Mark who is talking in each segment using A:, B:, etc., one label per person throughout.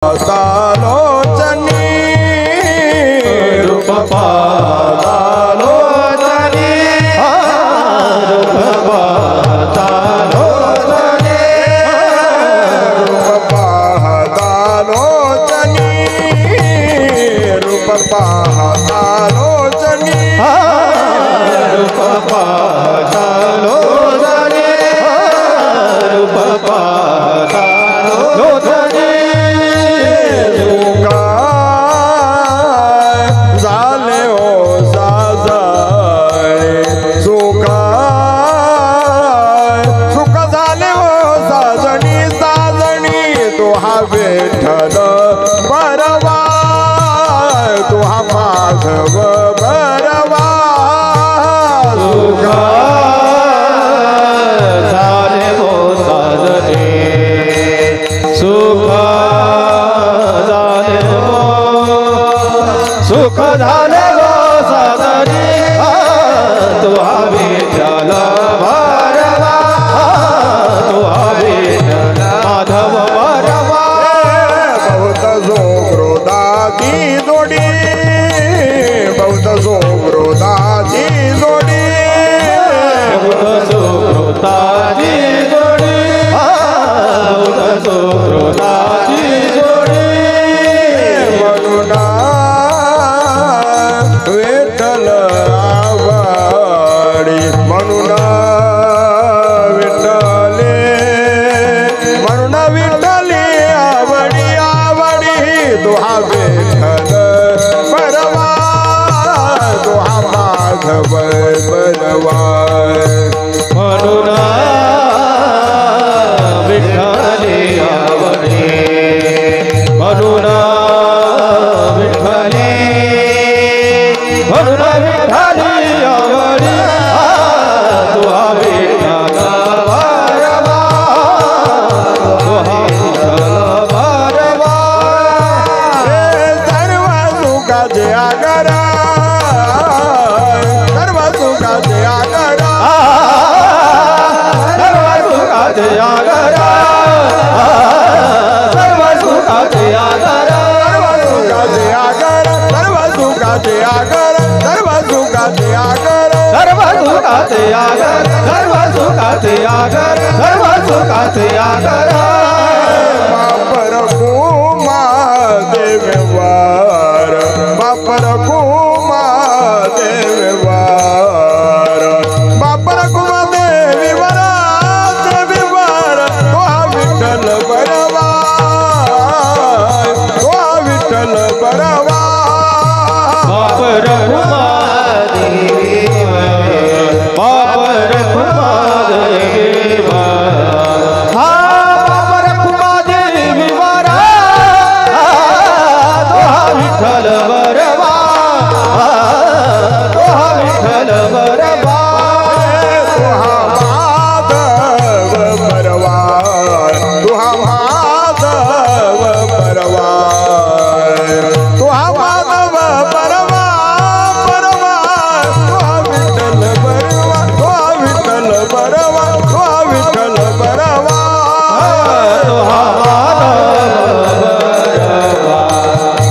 A: पादालोचनी रूप पादालोचनी रूप पादालोचनी रूप पादालोचनी रूप पादालोचनी रूप पादालोचनी रूप पादालोचनी विठ्ठल बरवा तुहा माधव बरवा सुखा झाले हो साजने सुखा झाले हो सुख झाले हो साजने तुहा विठ्ठल बरवा तुहा विठ्ठल माधव जोडी बहुत जोगृताची जोडी बहुत जोगृताची जोडी बहुत जोगृताची जोडी म्हणून विठ्ठल आवडी म्हणून विठ्ठले म्हणून विठ्ठले आवडी आवडी तुहा विठ्ठल बरवा तुहा माधव बरवा म्हणून विठ्ठले आवडी म्हणून विठ्ठले म्हणून विठ्ठले आवडी तुहा विठ्ठल बरवा तुहा विठ्ठल बरवा सुखाचे आगरा सर्व सुखाचे आगरा सर्व सुखाचे आगरा सर्व सुखाचे आगरा सर्व सुखाचे आगरा सर्व सुखाचे आगरा सर्व सुखाचे आगरा सर्व सुखाचे आगरा सर्व सुखाचे आगरा बापर कुमा देववार बापर कुमा देववार बापर कुमा देवीवार देवीवार तुहा विठ्ठल बरवा तुहा विठ्ठल बरवा बापर कुमा देवीवार बापर कुमा देवीवार हा बापर कुमा देवीवार विठ्ठल बरवा तुहा विठ्ठल बरवा तुहा माधव बरवा तुहा माधव बरवा तुहा माधव बरवा बरवा तुहा विठ्ठल बरवा तुहा विठ्ठल बरवा तुहा विठ्ठल बरवा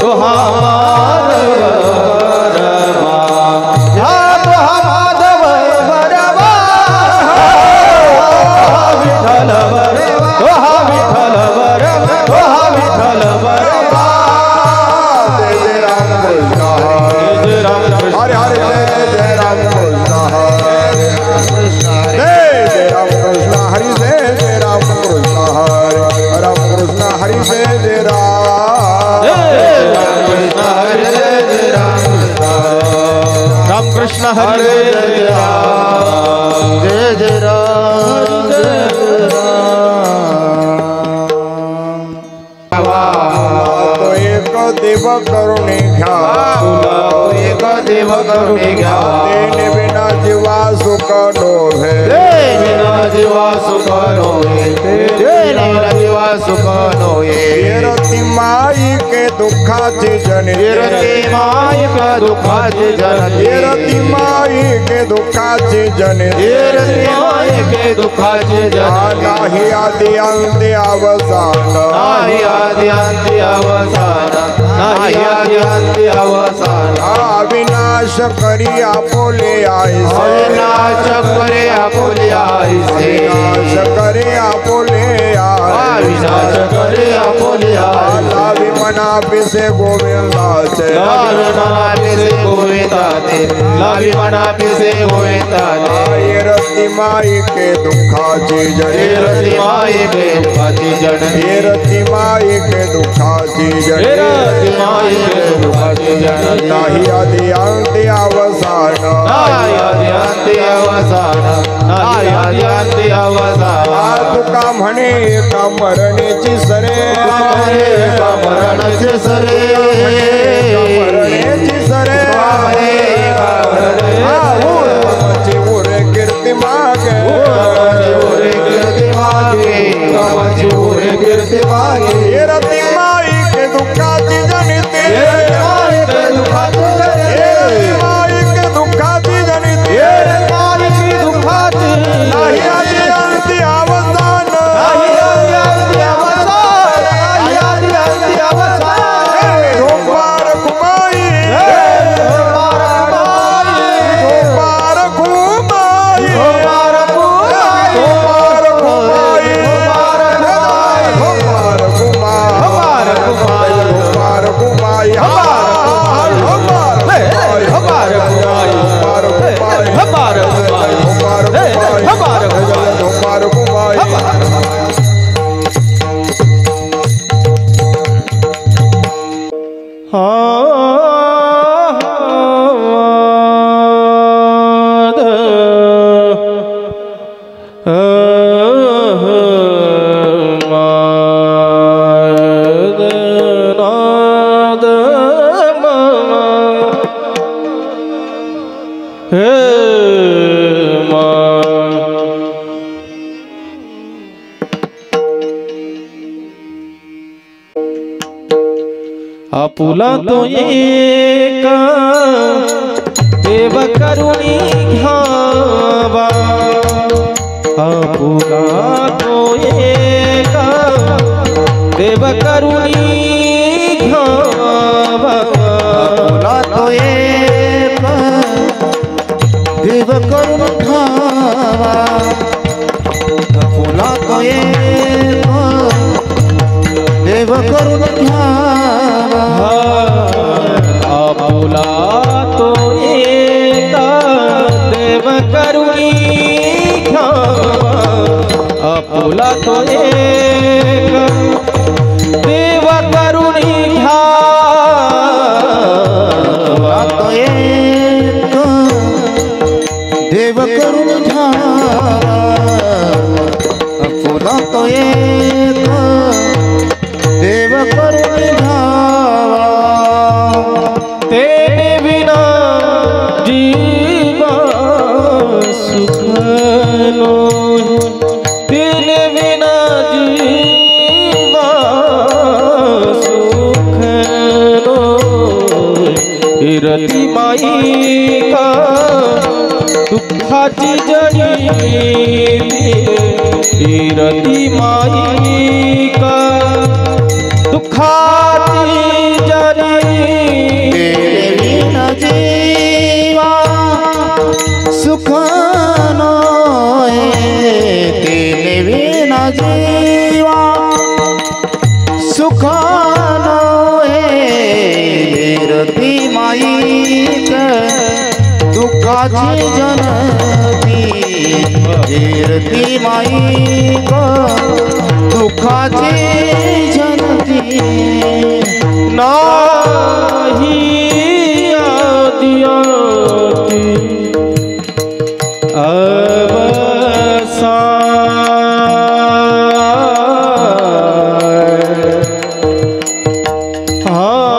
A: तुहा कृष्ण हरे जय राम जय जय राम जय राम तो एक देव करुणी घ्या
B: एक देव करुणी घ्या
A: तेने विना जीवा सुख नोहे
B: बिना जीवा सुख नोहे बिना जीवा सुख नोहे
A: रती माई के दुखाची जननी
B: रती माई के दुखाची जननी
A: रती माई के दुखाची जननी
B: रती माई के दुखाची जननी
A: नाही आदि अंत अवसान
B: नाही आदि अंत अवसान नाही आदि अंत अवसान
A: अविनाश करी आपोले आईसे
B: अविनाश करे आपुले आईसे
A: विनाश करे आपोले
B: अविनाश करे आपुले आईसे
A: लावी मना पिसे गोविंदाचे
B: लावी मना पिसे गोविंदाचे लावी मना पिसे गोविंदाचे
A: रती माई के दुखाची जनी
B: रती माई के दुखाची जननी
A: रती माई के दुखाची जनी
B: रती माई के दुखाची जननी
A: नाही आदि अंत अवसान
B: नाही आदि अंत अवसान नाही आदि अंत अवसान
A: तुका म्हणे का मरणेची सरे
B: मरणाचे सरे
A: मरणेची सरे उरे कीर्ती मागे
B: कीर्ती मागे कीर्ती मागे
A: रती माई के दुखाची जनिते
B: माई के दुखाची
A: माई के दुखाची जनिते
B: माई की दुखाची
A: नाही आदि अंत अवसान
B: नाही आदि अंत अवसान नाही आदि अंत अवसान
A: धोपार कुमाई धोपार कुमाई धोपार कुमाई धोपार कुमाई धोपार कुमाई धोपार कुमाई
B: आपुला तो एक देव करुणी घ्यावा आपुला तो एक देव करुणी घ्यावा
C: आपुला तो एक देव करून घ्यावा आपुला तो एक देव करून घ्यावा
B: आपुला तो एक देव करुणी घ्यावा आपुला तो एक देव करुणी घ्यावा
C: तो एक देव करून घ्यावा आपुला तो एक देव करून घ्यावा
B: तेने विना जीवा सुख नोहे तेने विना जीवा सुख नोहे रती माई का दुखाची जनी रती माई का दुखाची जनी
C: विना जीवा सुख नोहे तेने विना जीवा सुख नोहे रती माई दुखाची जनती रती माई दुखाची जनती
B: नाही आदि अवसान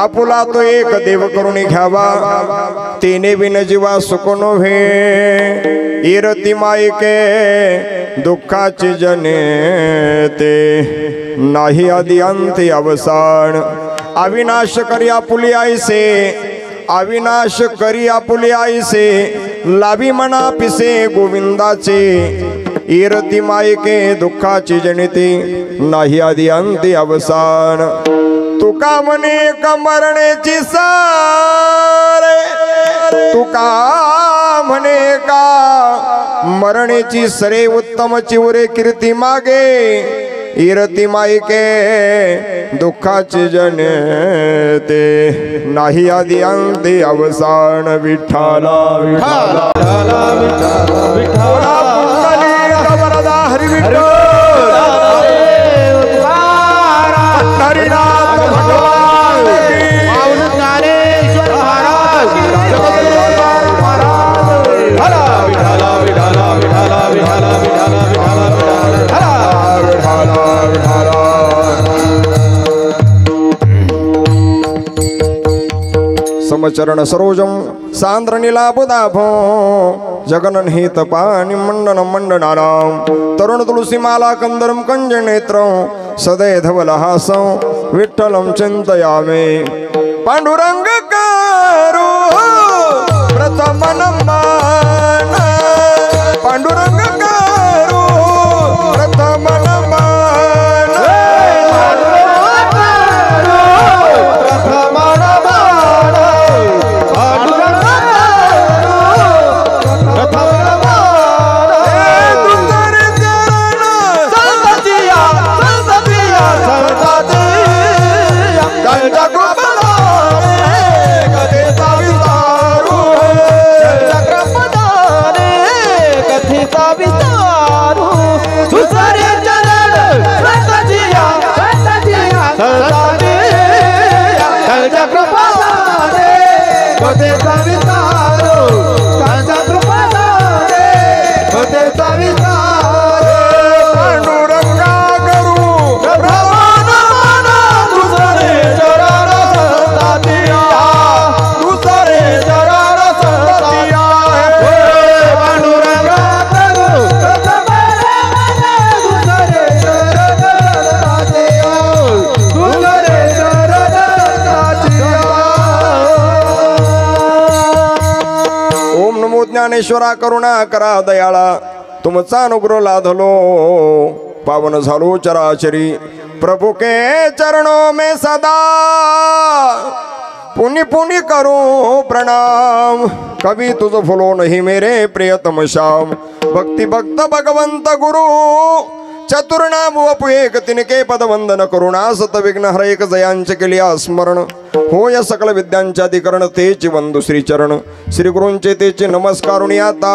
A: आपुला तो एक देव करून घ्यावा तिने बिन जीवा सुख नोहे इरती मायके दुःखाची जने ते नाही आदि अंत अवसान अविनाश करी आपुली आईसे अविनाश करी आपुली आईसे लाभी मना पिसे गोविंदाचे इरती मायके दुःखाची जनिते नाही आदि अंत अवसान तुका म्हणे का मरण्याची सार तुका म्हणे का मरण्याची सरे उत्तम चिवरे कीर्ती मागे इरती मायके दुःखाची जने ते नाही आदि अंती अवसान विठ्ठला विठ्ठला विठ्ठला हरी विठ्ठल हरी श्रीतम चरण सरोजम सांद्र नीलाबुदाभो जगन हित पाणी मंडन मंडनानाम तरुण तुलसी माला कंदरम कंज नेत्रं सदै धवलहासं विठ्ठलं चिंतयामि पांडुरंग करू प्रथम नमन पांडुरंग करू प्रथम नमन
B: प्रथम नमन प्रथम नमन
A: तुझे चरण
B: संततिया संततिया संततिया
A: त्यांच्या कृपेने कथेचा विस्तारू
B: चक्रपदाने कथेचा विस्तारू दुसरे चरण संततिया संततिया संततिया चक्रपदाने कथेचा विस्तारू चक्रपदाने कथेचा विस्तारू
A: पांडुरंगा करू
B: दुसरे चरण संततिया दुसरे चरण संततिया पांडुरंगा करू दुसरे चरण संततिया दुसरे चरण संततिया
A: ओम नमो ज्ञानेश्वरा करुणा करा दयाळा तुमचा अनुग्रह लाधलो पावन झालो चराचरी प्रभु के चरणों में सदा पुनि पुनि करो प्रणाम कभी तुझ फुलो नहीं मेरे प्रियतम श्याम भक्ति भक्त भगवंत गुरु चतुर्नाम वपु एक तिनके पद वंदन करुणा सत विघ्न हर एक जयांचे केले स्मरण होय सकल विद्यांचे अधिकरण तेचे वंदु श्री चरण श्री गुरूंचे तेचे नमस्कारुणी आता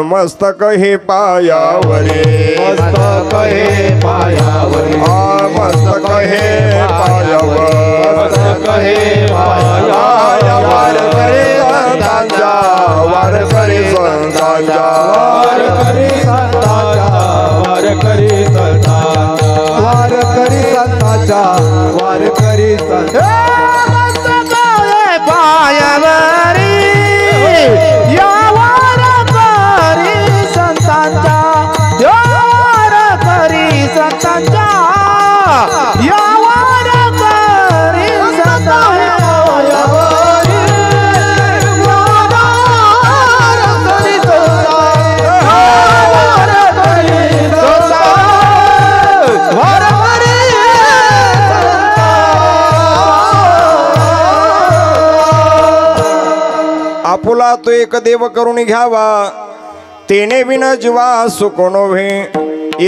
A: मस्तक हे पायावरे
B: मस्तक हे पायावरी
A: मस्तक हे पायावर
B: मस्तक हे
A: वार करे संतांच्या वार करे संतांच्या
B: वार करी संताचा वार करी संताचा वार करी संताचा वार करी संताचा
C: मस्तक हे पायावरी या वार करी संतांचा या वार करी संतांचा या वार करी
A: आपुला तो एक देव करून घ्यावा तेने विना जीवा सुख नव्हे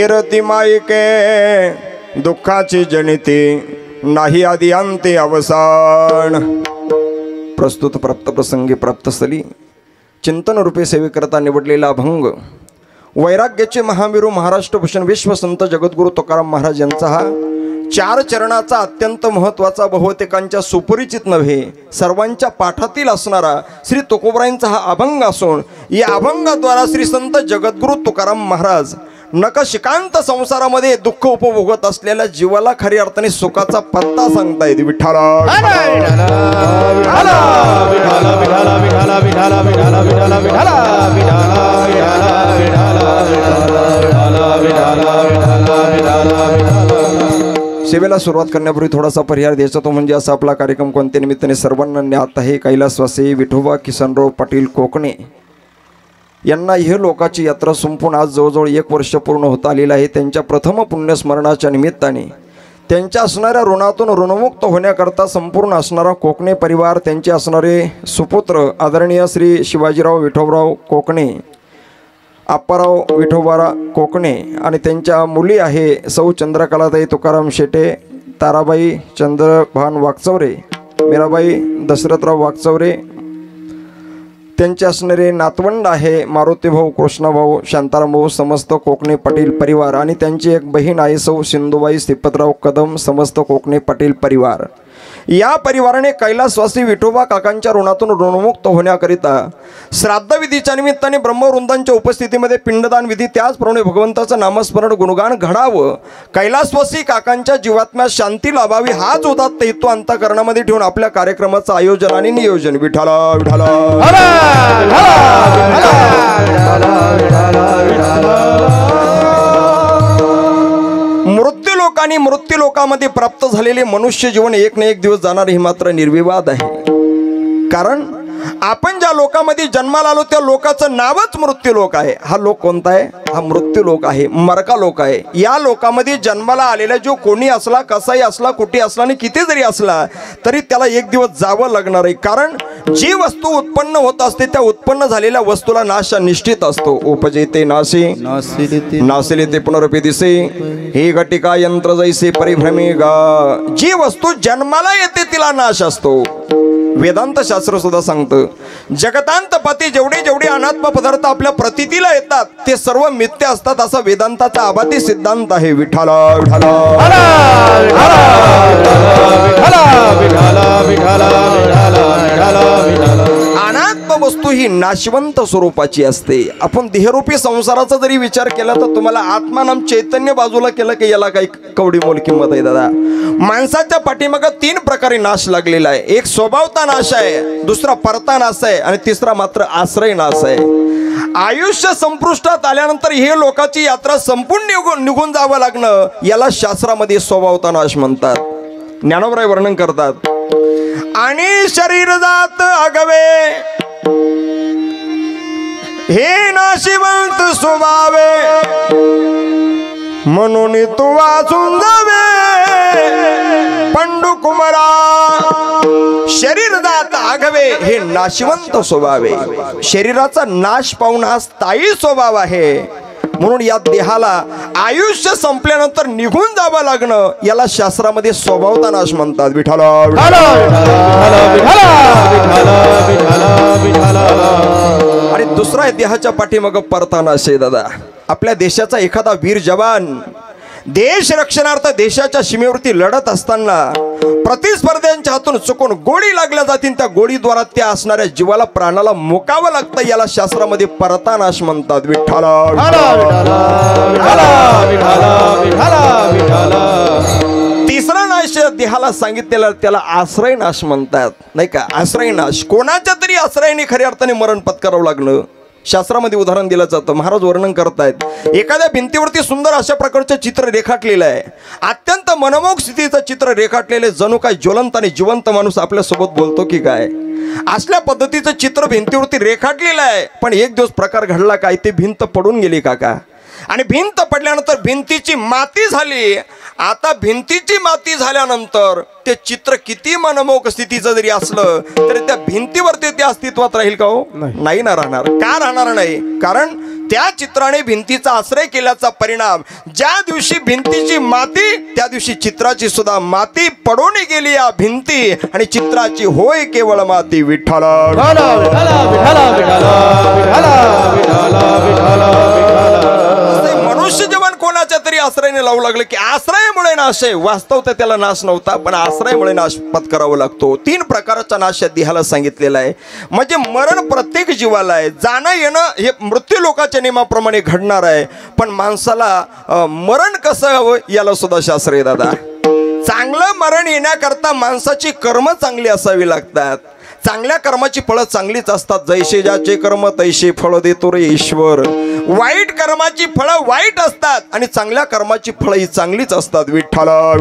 A: एरती माईके दुःखाची जनिते नाही आदी अंते अवसान प्रस्तुत प्राप्त प्रसंगी प्राप्तस्थली चिंतन रूपे सेवेकरता निवडलेला अभंग वैराग्याचे महावीरू महाराष्ट्र भूषण विश्वसंत जगद्गुरु तुकाराम महाराज यांचा हा 4 चरणाचा अत्यंत महत्त्वाचा बहुतेकांच्या सुपरिचित नव्हे सर्वांच्या पाठातील असणारा श्री तुकोबरायांचा हा अभंग असून या अभंगाद्वारा श्री संत जगद्गुरु तुकाराम महाराज नकशिकांत संसारामध्ये दुःख उपभोगत असलेल्या जीवाला खरी अर्थाने सुखाचा पत्ता सांगतायत विठ्ठला सेवेला सुरुवात करण्यापूर्वी थोडासा परिहार द्यायचा तो म्हणजे असा आपला कार्यक्रम कोणत्या निमित्ताने सर्वांना ज्ञात आहे कैलासवासी विठोबा किसनराव पाटील कोकणे यांना हे लोकाची यात्रा संपून आज जवळजवळ 1 वर्ष पूर्ण होत आलेलं आहे। त्यांच्या प्रथम पुण्यस्मरणाच्या निमित्ताने त्यांच्या असणाऱ्या ऋणातून ऋणमुक्त होण्याकरता संपूर्ण असणारा कोकणे परिवार त्यांचे असणारे सुपुत्र आदरणीय श्री शिवाजीराव विठोबराव कोकणे आप्पाराव विठोबारा कोकणे आणि त्यांच्या मुली आहे सौ चंद्रकलाताई तुकाराम शेटे ताराबाई चंद्रभान वागचौरे मीराबाई दशरथराव वागचौरे त्यांचे असणारे नातवंड आहे मारुतीभाऊ कृष्णाभाऊ शांतारामभाऊ समस्त कोकणे पाटील परिवार आणि त्यांची एक बहीण आहे सौ सिंधुबाई श्रीपतराव कदम समस्त कोकणे पाटील परिवार या परिवाराने कैलासवासी विठोबा काकांच्या ऋणातून ऋणमुक्त होण्याकरिता श्राद्धविधीच्या निमित्ताने ब्रह्मवृंदांच्या उपस्थितीमध्ये पिंडदान विधी, त्याचप्रमाणे भगवंताचं नामस्मरण गुणगान घडावं, कैलासवासी काकांच्या जीवात्म्यात शांती लाभावी, हाच उदात्त हेतू अंतःकरणामध्ये ठेवून आपल्या कार्यक्रमाचं आयोजन आणि नियोजन. विठाला विठाला मृत्यूलोक आणि मृत्यूलोकामध्ये प्राप्त झालेले मनुष्य जीवन एक ना एक दिवस जाणार हे मात्र निर्विवाद आहे. कारण आपण ज्या लोकामध्ये जन्माला आलो त्या लोकाचं नावच मृत्यूलोक आहे. हा लोक कोणता आहे? हा मृत्यूलोक आहे, मरका लोक आहे. या लोकामध्ये जन्माला आलेला जो कोणी असला, कसाही असला, कुठे असला आणि किती जरी असला तरी त्याला एक दिवस जावं लागणार आहे. कारण जी वस्तू उत्पन्न होत असते त्या उत्पन्न झालेल्या वस्तूला नाश निश्चित असतो. उपजेते नाशी नासिले ते पुनरपी दिसे, हे घटिका यंत्र जैसे परिभ्रमे गा. जी वस्तू जन्माला येते तिला नाश असतो. वेदांत शास्त्र सुद्धा सांगतं जगतांत पती जेवढे जेवढे अनात्म पदार्थ आपल्या प्रतीतीला येतात ते सर्व मिथ्या असतात, असा वेदांताचा आभाती सिद्धांत आहे. विठाला विठाला अनात्म वस्तू ही नाशवंत स्वरूपाची असते. आपण देहरूपी संसाराचा जरी विचार केला तर तुम्हाला आत्मा नाम चैतन्य बाजूला केलं की याला काही कवडी मोल किंमत आहे दादा. माणसाच्या पाठीमागे 3 प्रकारे नाश लागलेला आहे. एक स्वभावता नाश आहे, दुसरा परता नाश आहे आणि तिसरा मात्र आश्रय नाश आहे. आयुष्य संपुष्टात आल्यानंतर हे लोकांची यात्रा संपूर्ण निघून जावं लागणं याला शास्त्रामध्ये स्वभावता नाश म्हणतात. ज्ञानोबराय वर्णन करतात, आणि शरीर जात आगवे हे नाशिवंत स्वभावे, म्हणून तू वाचून जावे पंडू कुमारा. शरीर जात आगवे हे नाशिवंत स्वभावे, शरीराचा नाश पाहून हा स्थायी स्वभाव आहे. म्हणून या देहाला आयुष्य संपल्यानंतर निघून जावं लागणं याला शास्त्रामध्ये स्वभावता नाश म्हणतात. विठाला आणि दुसरा आहे देहाच्या पाठीमागं परता नाश आहे दादा. आपल्या देशाचा एखादा वीर जवान देश रक्षणार्थ देशाच्या सीमेवरती लढत असताना प्रतिस्पर्ध्यांच्या हातून चुकून गोळी लागल्या जातील, त्या गोळीद्वारा त्या असणाऱ्या जीवाला प्राणाला मुकावं लागतं याला शास्त्रामध्ये परता नाश म्हणतात. विठ्ठला तिसरा नाश देहाला सांगितलेला त्याला आश्रय नाश म्हणतात, नाही का. आश्रय नाश, कोणाच्या तरी आश्रयाने खऱ्या अर्थाने मरण पत्करावं लागणं. शास्त्रामध्ये उदाहरण दिलं जातं. महाराज वर्णन करतायत, एखाद्या भिंतीवरती सुंदर अशा प्रकारचं चित्र रेखाटलेलं आहे, अत्यंत मनमोहक स्थितीचं चित्र रेखाटलेले, जणू काय ज्वलंत आणि जिवंत माणूस आपल्यासोबत बोलतो की काय, असल्या पद्धतीचं चित्र भिंतीवरती रेखाटलेलं आहे. पण एक दिवस प्रकार घडला काय, ते भिंत पडून गेली काका. आणि भिंत पडल्यानंतर भिंतीची माती झाली. आता भिंतीची माती झाल्यानंतर ते चित्र किती मनमोहक स्थितीचं जरी असलं तरी त्या भिंतीवरती ते अस्तित्वात राहील का? हो, नाही ना राहणार. का राहणार नाही? कारण त्या चित्राने भिंतीचा आश्रय केल्याचा परिणाम ज्या दिवशी भिंतीची माती त्या दिवशी चित्राची सुद्धा माती पडून गेली या भिंती, आणि चित्राची होय केवळ माती. विठ्ठला मनुष्य जीवन कोणाच्या तरी आश्रयाने लावू लागलं की आश्रयामुळे नाश आहे. वास्तव तर त्याला नाश नव्हता, पण आश्रयामुळे नाश पत्करावा लागतो. 3 प्रकारचा नाश या देहाला सांगितलेला आहे. म्हणजे मरण प्रत्येक जीवाला आहे, जाणं येणं हे मृत्यू लोकाच्या नियमाप्रमाणे घडणार आहे. पण माणसाला मरण कसं हवं याला सुद्धा शास्त्र आहे दादा. चांगलं मरण येण्याकरता माणसाची कर्म चांगली असावी लागतात. चांगल्या कर्माची फळं चांगलीच असतात. जैसे ज्याचे कर्म तैसे फळ देतो रे ईश्वर. वाईट कर्माची फळं वाईट असतात आणि चांगल्या कर्माची फळं ही चांगलीच असतात. विठ्ठला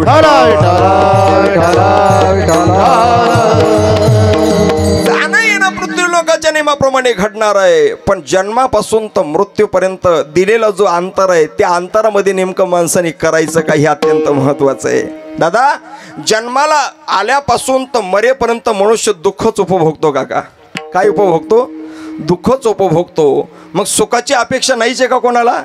A: जाणं येणं मृत्यू लोकाच्या नियमाप्रमाणे घडणार आहे. पण जन्मापासून तर मृत्यूपर्यंत दिलेला जो अंतर आहे त्या अंतरामध्ये नेमकं माणसाने करायचं काही हे अत्यंत महत्वाचं आहे दादा. जन्माला आल्यापासून तर मरेपर्यंत मनुष्य दुःखच उपभोगतो काका. काय उपभोगतो? दुःखच उपभोगतो. मग सुखाची अपेक्षा नाहीच आहे का कोणाला?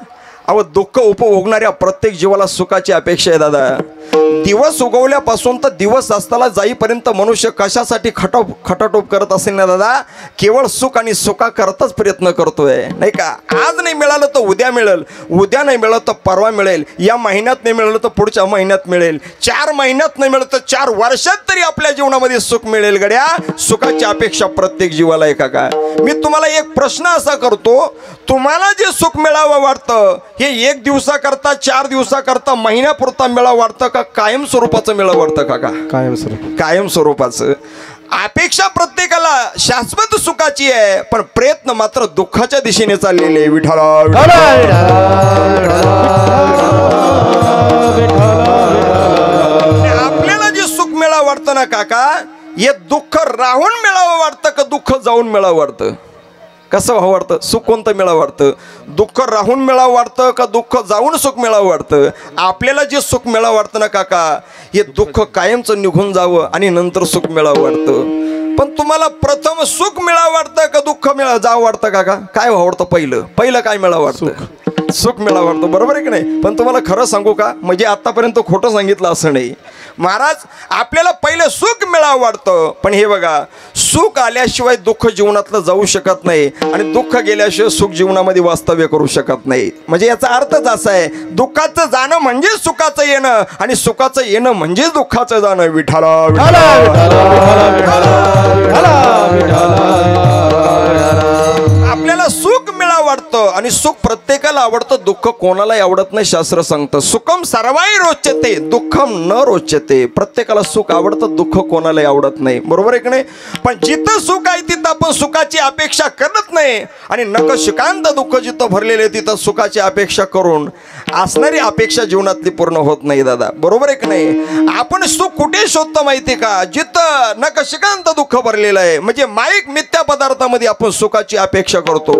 A: अहो, दुःख उपभोगणाऱ्या प्रत्येक जीवाला सुखाची अपेक्षा आहे दादा. दिवस उगवल्यापासून तर दिवस असताना जाईपर्यंत मनुष्य कशासाठी खटाटोप करत असेल ना दादा, केवळ सुख आणि सुखा करताच प्रयत्न करतोय, नाही का? आज नाही मिळालं तर उद्या मिळेल, उद्या नाही मिळालं तर परवा मिळेल, या महिन्यात नाही मिळालं तर पुढच्या महिन्यात मिळेल, 4 महिन्यात नाही मिळालं तर 4 वर्षात तरी आपल्या जीवनामध्ये सुख मिळेल. गड्या, सुखाची अपेक्षा प्रत्येक जीवाला आहे का? मी तुम्हाला एक प्रश्न असा करतो, तुम्हाला जे सुख मिळावं वाटतं हे 1 दिवसाकरता, 4 दिवसाकरता, महिन्यापुरता मिळावं वाटतं का कायम स्वरूपाचं मिळावं वाटतं का? कायम स्वरूपाचं. अपेक्षा प्रत्येकाला शाश्वत सुखाची आहे, पण प्रयत्न मात्र दुःखाच्या दिशेने चाललेले. विठ्ठला आपल्याला जे सुख मिळावं वाटतं ना काका, हे दुःख राहून मिळावं वाटतं का दुःख जाऊन मिळावं वाटतं? कसं व्हावं वाटतं? सुख कोणतं मिळावं वाटतं? दुःख राहून मिळावं वाटतं का दुःख जाऊन सुख मिळावं वाटतं? आपल्याला जे सुख मिळावं वाटतं ना काका, हे दुःख कायमचं निघून जावं आणि नंतर सुख मिळावं वाटतं. पण तुम्हाला प्रथम सुख मिळावं वाटतं का दुःख जावं वाटतं काका? काय व्हावं वाटतं? पहिलं काय मिळावं वाटतं? सुख मिळावं वाटतं, बरोबर आहे की नाही? पण तुम्हाला खरं सांगू का, म्हणजे आतापर्यंत खोटं सांगितलं असं नाही महाराज. आपल्याला पहिलं सुख मिळावं वाटतं, पण हे बघा, सुख आल्याशिवाय दुःख जीवनातलं जाऊ शकत नाही आणि दुःख गेल्याशिवाय सुख जीवनामध्ये वास्तव्य करू शकत नाही. म्हणजे याचा अर्थच असा आहे, दुःखाचं जाणं म्हणजे सुखाचं येणं आणि सुखाचं येणं म्हणजे दुःखाचं जाणं. विठ्ठला आपल्याला सुख मिळावं वाटतं आणि सुख प्रत्येकाला आवडतं, दुःख कोणालाही आवडत नाही. शास्त्र सांगतं सुखम सर्वाई रोचते दुःखम न रोचते. प्रत्येकाला सुख आवडतं, दुःख कोणालाही आवडत नाही, बरोबर आहे की नाही? पण जिथं सुख आहे तिथं आपण सुखाची अपेक्षा करत नाही आणि नकशिकांत दुःख जिथं भरलेले तिथं सुखाची अपेक्षा करून असणारी अपेक्षा जीवनातली पूर्ण होत नाही दादा, बरोबर आहे की नाही? आपण सुख कुठे शोधतो माहिती का? जिथं नकशिकांत दुःख भरलेलं आहे, म्हणजे माईक मिथ्या पदार्थामध्ये आपण सुखाची अपेक्षा करतो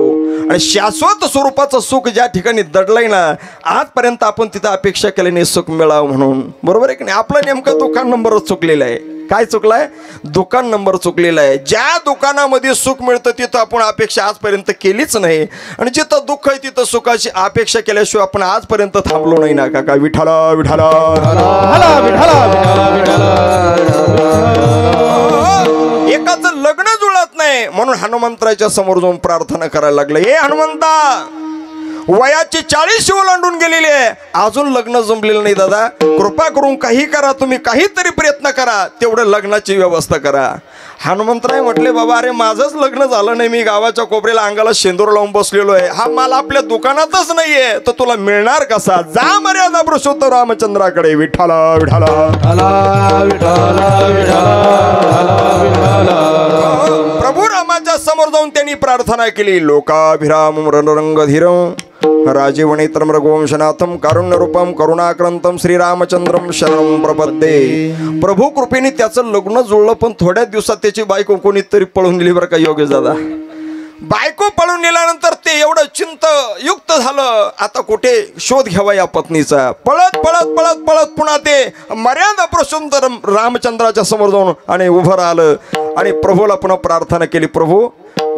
A: आणि शाश्वत स्वरूपाचं सुख ज्या ठिकाणी दडलंय ना, आजपर्यंत आपण तिथं अपेक्षा केली नाही सुख मिळावं म्हणून, बरोबर आहे की नाही? आपलं नेमकं दुकान नंबरच चुकलेला आहे. काय चुकलाय? दुकान नंबर चुकलेला आहे. ज्या दुकानामध्ये सुख मिळतं तिथं आपण अपेक्षा आजपर्यंत केलीच नाही आणि जिथं दुःख आहे तिथं सुखाची अपेक्षा केल्याशिवाय आपण आजपर्यंत थांबलो नाही ना काका. विठ्ठला विठ्ठला एकाचं लग्न जुळत नाही म्हणून हनुमंतराच्या समोर जाऊन प्रार्थना करायला लागलं, हे हनुमंता, वयाची 40 ओलांडून गेलेली आहे, अजून लग्न जमलेलं नाही दादा, कृपा करून काही करा, तुम्ही काहीतरी प्रयत्न करा, तेवढं लग्नाची व्यवस्था करा. हनुमंतराय म्हटले, बाबा अरे माझंच लग्न झालं नाही, मी गावाच्या कोपऱ्याला अंगाला शेंदूर लावून बसलेलो आहे, हा माल आपल्या दुकानातच नाहीये, तर तुला मिळणार कसा? जा मर्यादा पुरुषोत्तम रामचंद्राकडे. विठ्ठला विठ्ठला प्रभू रामाच्या समोर जाऊन त्यांनी प्रार्थना केली. लोकाभिराम रणरंगधीरम राजीवनेत्रम रघुवंशनाथम कारुण्यरूपम करुणाक्रांतम श्रीरामचंद्रम शरणं प्रपद्ये. प्रभू कृपेने त्याचं लग्न जुळलं, पण थोड्या दिवसात त्याची बायको कोणीतरी पळून गेली बरं का योगेश दादा. बायको पळून गेल्यानंतर ते एवढं चिंतायुक्त झालं, आता कुठे शोध घ्यावा या पत्नीचा. पळत पळत पळत पळत पुन्हा ते मर्यादा पुरुषोत्तम रामचंद्राच्या समोर जाऊन आणि उभं राहिलं आणि प्रभूला पुन्हा प्रार्थना केली. प्रभू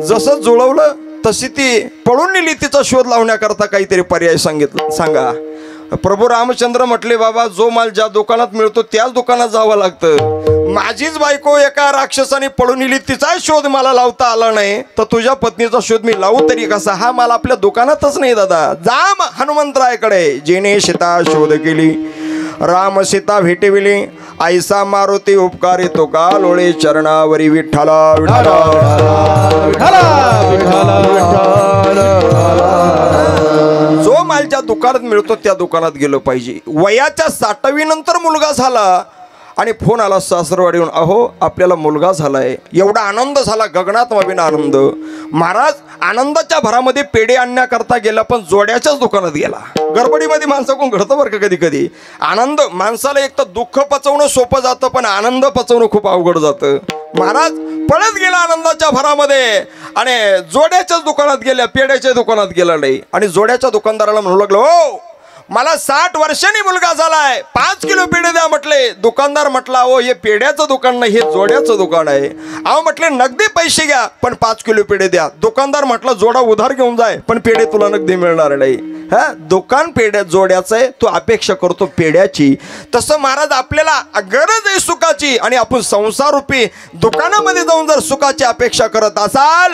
A: जसं जुळवलं तशी ती पळून नेली, तिचा शोध लावण्याकरता काहीतरी पर्याय सांगा. प्रभू रामचंद्र म्हटले, बाबा जो माल ज्या दुकानात मिळतो त्याच दुकानात जावं लागतं. माझीच बायको एका राक्षसाने पळून नेली, तिचा शोध मला लावता आला नाही, तर तुझ्या पत्नीचा शोध मी लावू तरी कसा? हा माल आपल्या दुकानातच नाही दादा. जा हनुमंतरायकडे. जेणे सीता शोध केली, राम सीता भेटविली, ऐसा मारुती उपकारी तो का लोळे चरणावरी. विठ्ठला जो माल ज्या दुकानात मिळतो त्या दुकानात गेलो पाहिजे. वयाच्या 60वी नंतर मुलगा झाला आणि फोन आला सासरवाडीहून, अहो आपल्याला मुलगा झालाय. एवढा आनंद झाला, गगनात मावेन आनंद. महाराज आनंदाच्या भरामध्ये पेढे आणण्याकरता गेला, पण जोड्याच्याच दुकानात गेला. गडबडीमध्ये माणसाकडून घडतं बरं का कधी कधी. आनंद माणसाला एक तर दुःख पचवणं सोपं जातं, पण आनंद पचवणं खूप अवघड जातं. महाराज पळत गेला आनंदाच्या भरामध्ये आणि जोड्याच्याच दुकानात गेल्या, पेढ्याच्या दुकानात गेला नाही आणि जोड्याच्या दुकानदाराला म्हणू लागलो, हो मला 60 वर्षांनी मुलगा झालाय, 5 किलो पेढे द्या म्हटले. दुकानदार म्हटला, ओ हे पेढ्याचं दुकान नाही, हे जोड्याचं दुकान आहे. अहो म्हटले नगदी पैसे घ्या पण 5 किलो पेढे द्या. दुकानदार म्हटला जोडा उधार घेऊन जाय पण पेढे तुला नगदी मिळणार नाही. हा, दुकान पेढ्या जोड्याचं आहे, तू अपेक्षा करतो पेढ्याची. तसं महाराज आपल्याला गरज आहे सुखाची आणि आपण संसार रूपी दुकानामध्ये जाऊन जर सुखाची अपेक्षा करत असाल,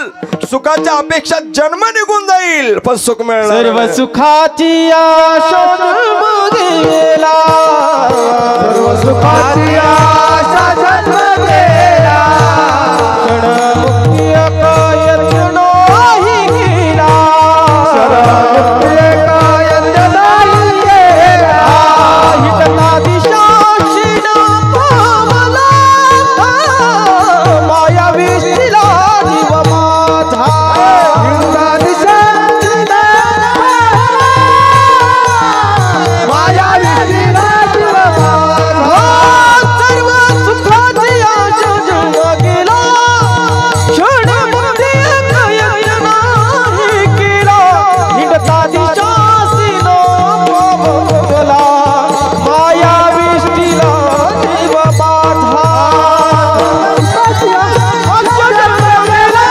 A: सुखाच्या अपेक्षा जन्म निघून जाईल पण सुख मिळणार
C: सर्व
A: नाही.
C: सुखाची आशा जन्म गेला, सर्व सुखाची आशा जन्म गेला, क्षणमुक्ती कायतनोही गेला, क्षणमुक्ती कायतनोही गेला. हिटला दिशाशीन पावला, माया विष्टीला जीव माझा. हिटला दिशाशीन माया विष्टीला जीव माझा. सर्व सुखाची आशा जन्म गेला,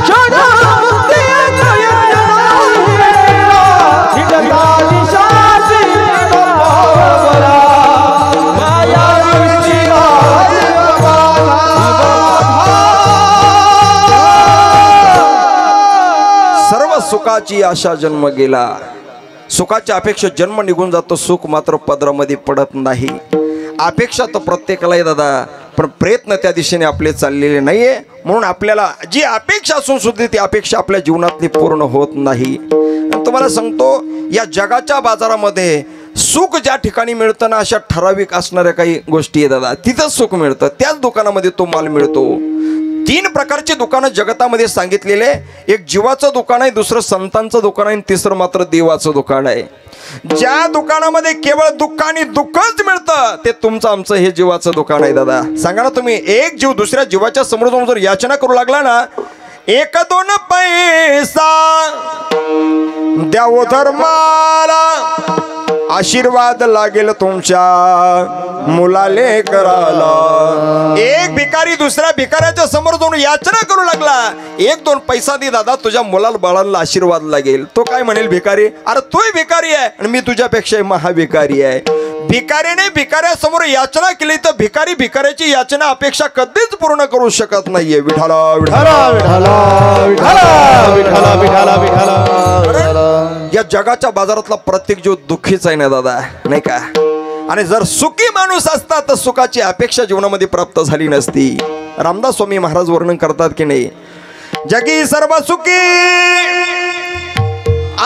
C: क्षणमुक्ती कायतनोही गेला. हिटला दिशाशीन पावला, माया विष्टीला जीव माझा.
A: सर्व सुखाची आशा जन्म गेला. सुखाच्या अपेक्षा जन्म निघून जातो, सुख मात्र पदरामध्ये पडत नाही. अपेक्षा तर प्रत्येकाला आहे दादा, पण प्रयत्न त्या दिशेने आपले चाललेले नाहीये. म्हणून आपल्याला जी अपेक्षा असून सुद्धा ती अपेक्षा आपल्या जीवनातली पूर्ण होत नाही. तुम्हाला सांगतो, या जगाच्या बाजारामध्ये सुख ज्या ठिकाणी मिळतं ना, अशा ठराविक असणाऱ्या काही गोष्टी आहे दादा, तिथंच सुख मिळतं. त्याच दुकानामध्ये तो माल मिळतो. 3 प्रकारचे दुकानं जगतामध्ये सांगितलेले. एक जीवाचं दुकान आहे, दुसरं संतांचं दुकान आहे, तिसरं मात्र देवाचं दुकान आहे. ज्या दुकानामध्ये केवळ दुःख आणि दुःखच मिळतं ते तुमचं आमचं हे जीवाचं दुकान आहे दादा. सांगा ना तुम्ही, एक जीव दुसऱ्या जीवाच्या समोर जाऊन जर याचना करू लागला ना, 1-2 पैसा द्यावो धर्माला, आशीर्वाद लागेल तुमच्या मुलाले कराला. एक भिकारी दुसऱ्या भिकाऱ्याच्या समोर जाऊन याचना करू लागला, 1-2 पैसा दे दादा, तुझ्या मुलाला बाळाला आशीर्वाद लागेल. तो काय म्हणेल, भिकारी, अरे तूही भिकारी आहे आणि मी तुझ्यापेक्षा महाभिकारी आहे. भिकाऱ्याने भिकाऱ्यासमोर याचना केली तर भिकारी भिकाऱ्याची याचना अपेक्षा कधीच पूर्ण करू शकत नाहीये. विठाला विठाला
C: विठाला विठाला विठाला विठाला.
A: या जगाच्या बाजारातला प्रत्येक जीव दुःखीच आहे ना दादा, नाही का? आणि जर सुखी माणूस असता तर सुखाची अपेक्षा जीवनामध्ये प्राप्त झाली नसती. रामदास स्वामी महाराज वर्णन करतात की नाही, जगी सर्व सुखी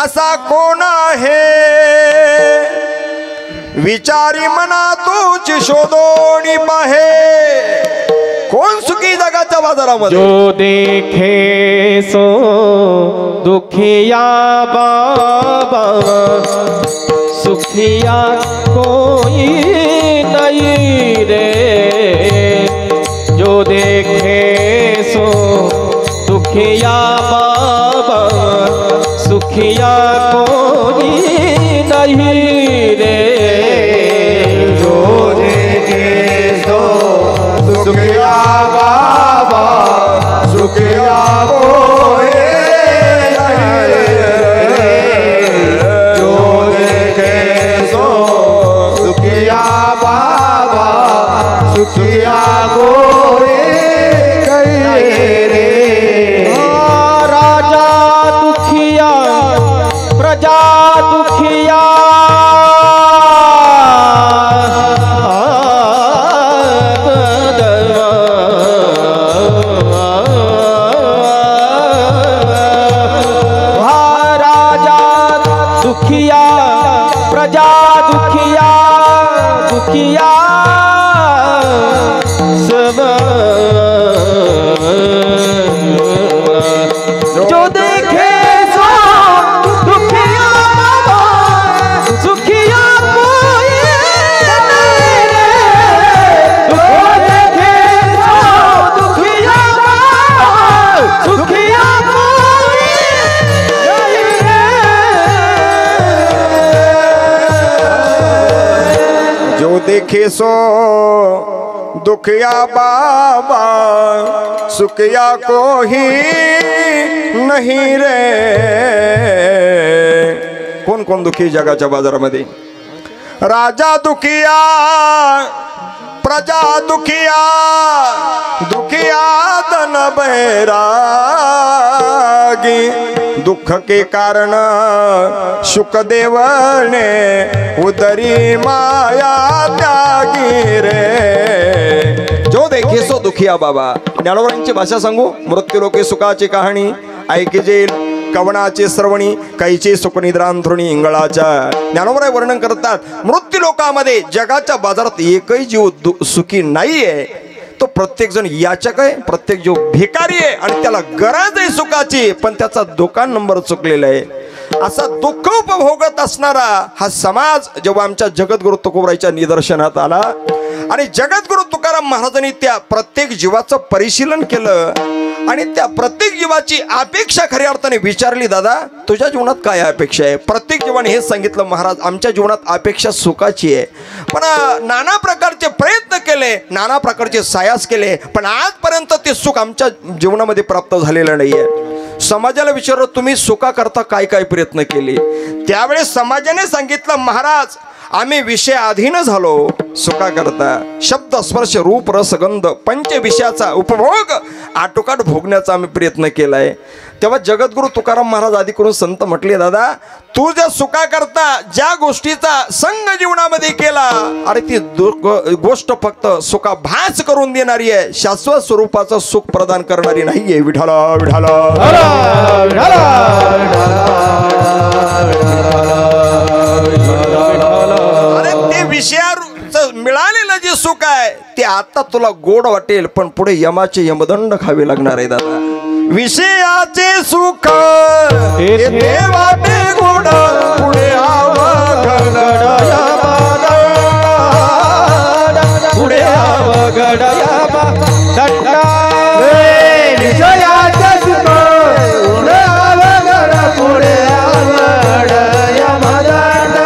A: असा कोण आहे, विचारी मना तूच शोधोनी पाहे. कोण सुखी जगाच्या बाजारामध्ये?
C: जो देखे सो दुखिया बाबा, सुखिया कोई नहीं रे. जो देखे सो दुखिया बाबा, सुखिया कोई नहीं रे. जो देखे सो दुखिया बाबा, सुखिया कोई नहीं रे. जो देखे सो दुखिया बाबा, सुखिया कोई नहीं रे. राजा दुखिया, प्रजा दुखिया,
A: देखे सो दुखिया बाबा सुखिया को ही नहीं रे। कोण कोण दुखी जगाच्या बाजारामध्ये? राजा दुखिया प्रजा दुखिया दुखिया धन बैरागी दुख के कारण शुकदेव ने उदरी माया त्यागी रे। जो देखे सो दुखिया बाबा। ज्ञानोबांची भाषा सांगू? मृत्यू लोके सुखाची कहाणी ऐके जेल कवनाचे श्रवणी कैचे सुखनिद्रांथरुणी इंगळाच्या। ज्ञानोबा वर्णन करतात मृत्यू लोकामध्ये जगाच्या बाजारात एकही जीव सुखी नाहीये। तो प्रत्येक जण याचक आहे, प्रत्येक जीव भिकारी आहे आणि त्याला गरज आहे सुखाची, पण त्याचा दुकान नंबर चुकलेला आहे। असा दुःख उपभोगत असणारा हा समाज जेव्हा आमच्या जगद्गुरु तुकोबराच्या निदर्शनात आला आणि जगद्गुरु तुकाराम महाराजांनी त्या प्रत्येक जीवाचं परिशीलन केलं आणि त्या प्रत्येक जीवाची अपेक्षा खऱ्या अर्थाने विचारली, दादा तुझ्या जीवनात काय अपेक्षा आहे? प्रत्येक जीवाने हेच सांगितलं, महाराज आमच्या जीवनात अपेक्षा सुखाची आहे, पण नाना प्रकारचे प्रयत्न केले, नाना प्रकारचे सायास केले, पण आजपर्यंत ते सुख आमच्या जीवनामध्ये प्राप्त झालेलं नाहीये। समाजाला विचारलं तुम्ही सुखाकरता काय काय प्रयत्न केले? त्यावेळेस समाजाने सांगितलं, महाराज आम्ही विषयाधीन झालो सुखाकरता। शब्द स्पर्श रूप रस गंध पंच विषयाचा उपभोग आटोकाट भोगण्याचा आम्ही प्रयत्न केलाय। तेव्हा जगद्गुरु तुकाराम महाराज आदी करून संत म्हटले, दादा तू ज्या सुखाकरता ज्या गोष्टीचा संग जीवनामध्ये केला, अरे ती गोष्ट फक्त सुखाभास करून देणारी आहे, शाश्वत स्वरूपाचं सुख प्रदान करणारी नाहीये। विठाला विठाला विषयाचं मिळालेलं जे सुख आहे ते आता तुला गोड वाटेल, पण पुढे यमाचे यमदंड खावे लागणार आहे दादा। विषयाचे सुख हे वाटे गोड, पुढे अवघड पुढे अवघड विषयाचे सुख पुढे अवघड पुढे अवघड यमदंड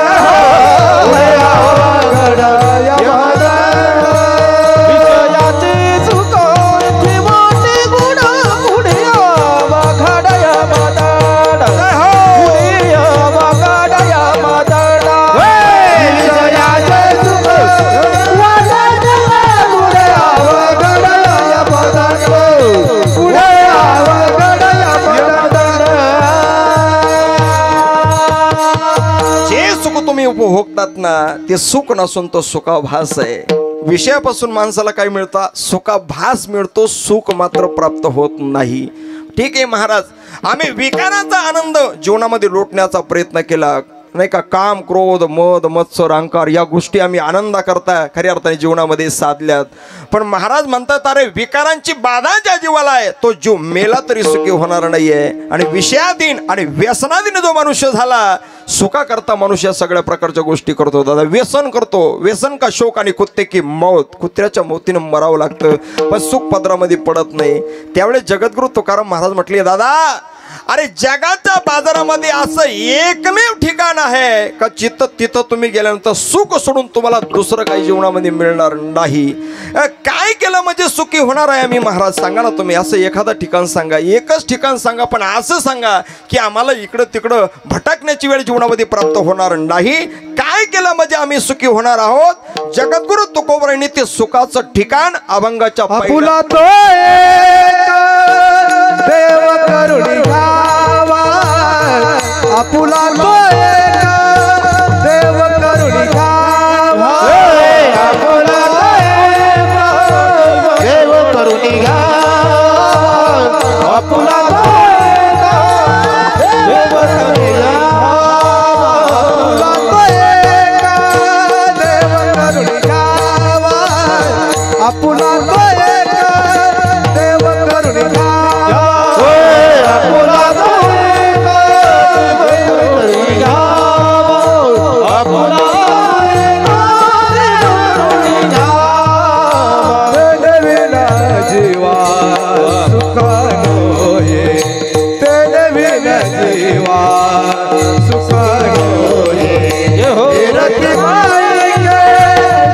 A: उपभोगतात ना ते सुख नसून तो सुखाभास आहे। विषयापासून माणसाला काय मिळतं? सुखाभास मिळतो, सुख मात्र प्राप्त होत नाही। ठीक आहे महाराज, आम्ही विकाराचा आनंद जीवनामध्ये लुटण्याचा प्रयत्न केला नाही का? काम क्रोध मद मत्सर अहंकार या गोष्टी आम्ही आनंदा करता खऱ्या अर्थाने जीवनामध्ये साधल्यात, पण महाराज म्हणतात अरे विकारांची बाधा ज्या जीवाला आहे तो जीव मेला तरी सुखी होणार नाहीये। आणि विषयाधीन आणि व्यसनाधीन जो मनुष्य झाला, सुखाकरता मनुष्य सगळ्या प्रकारच्या गोष्टी करतो दादा। व्यसन करतो, व्यसन का शोक आणि कुत्ते की मौत, कुत्र्याच्या मौतीने मरावं लागतं, पण सुख पदरामध्ये पडत नाही। त्यावेळेस जगद्गुरु तुकाराम महाराज म्हटले, दादा अरे जगाच्या बाजारामध्ये असं एकमेव ठिकाण आहे का तिथं तुम्ही गेल्यानंतर सुख सोडून तुम्हाला दुसरं काही जीवनामध्ये मिळणार नाही। काय केलं म्हणजे सुखी होणार आहे आम्ही? महाराज सांगा ना तुम्ही, असं एखादं ठिकाण सांगा, एकच ठिकाण सांगा, पण असं सांगा की आम्हाला इकडं तिकडं भटकण्याची वेळ जीवनामध्ये प्राप्त होणार नाही। काय केलं म्हणजे आम्ही सुखी होणार आहोत? जगद्गुरु तुकोबरांनी ते सुखाचं ठिकाण अभंगाच्या
C: आपुला तो देव करुणी घ्यावा, आपुला तो देव करुणी घ्यावा, आपुला देव करुणी घ्यावा, आपुला देव करुणी घ्यावा, आपुला देव करुणी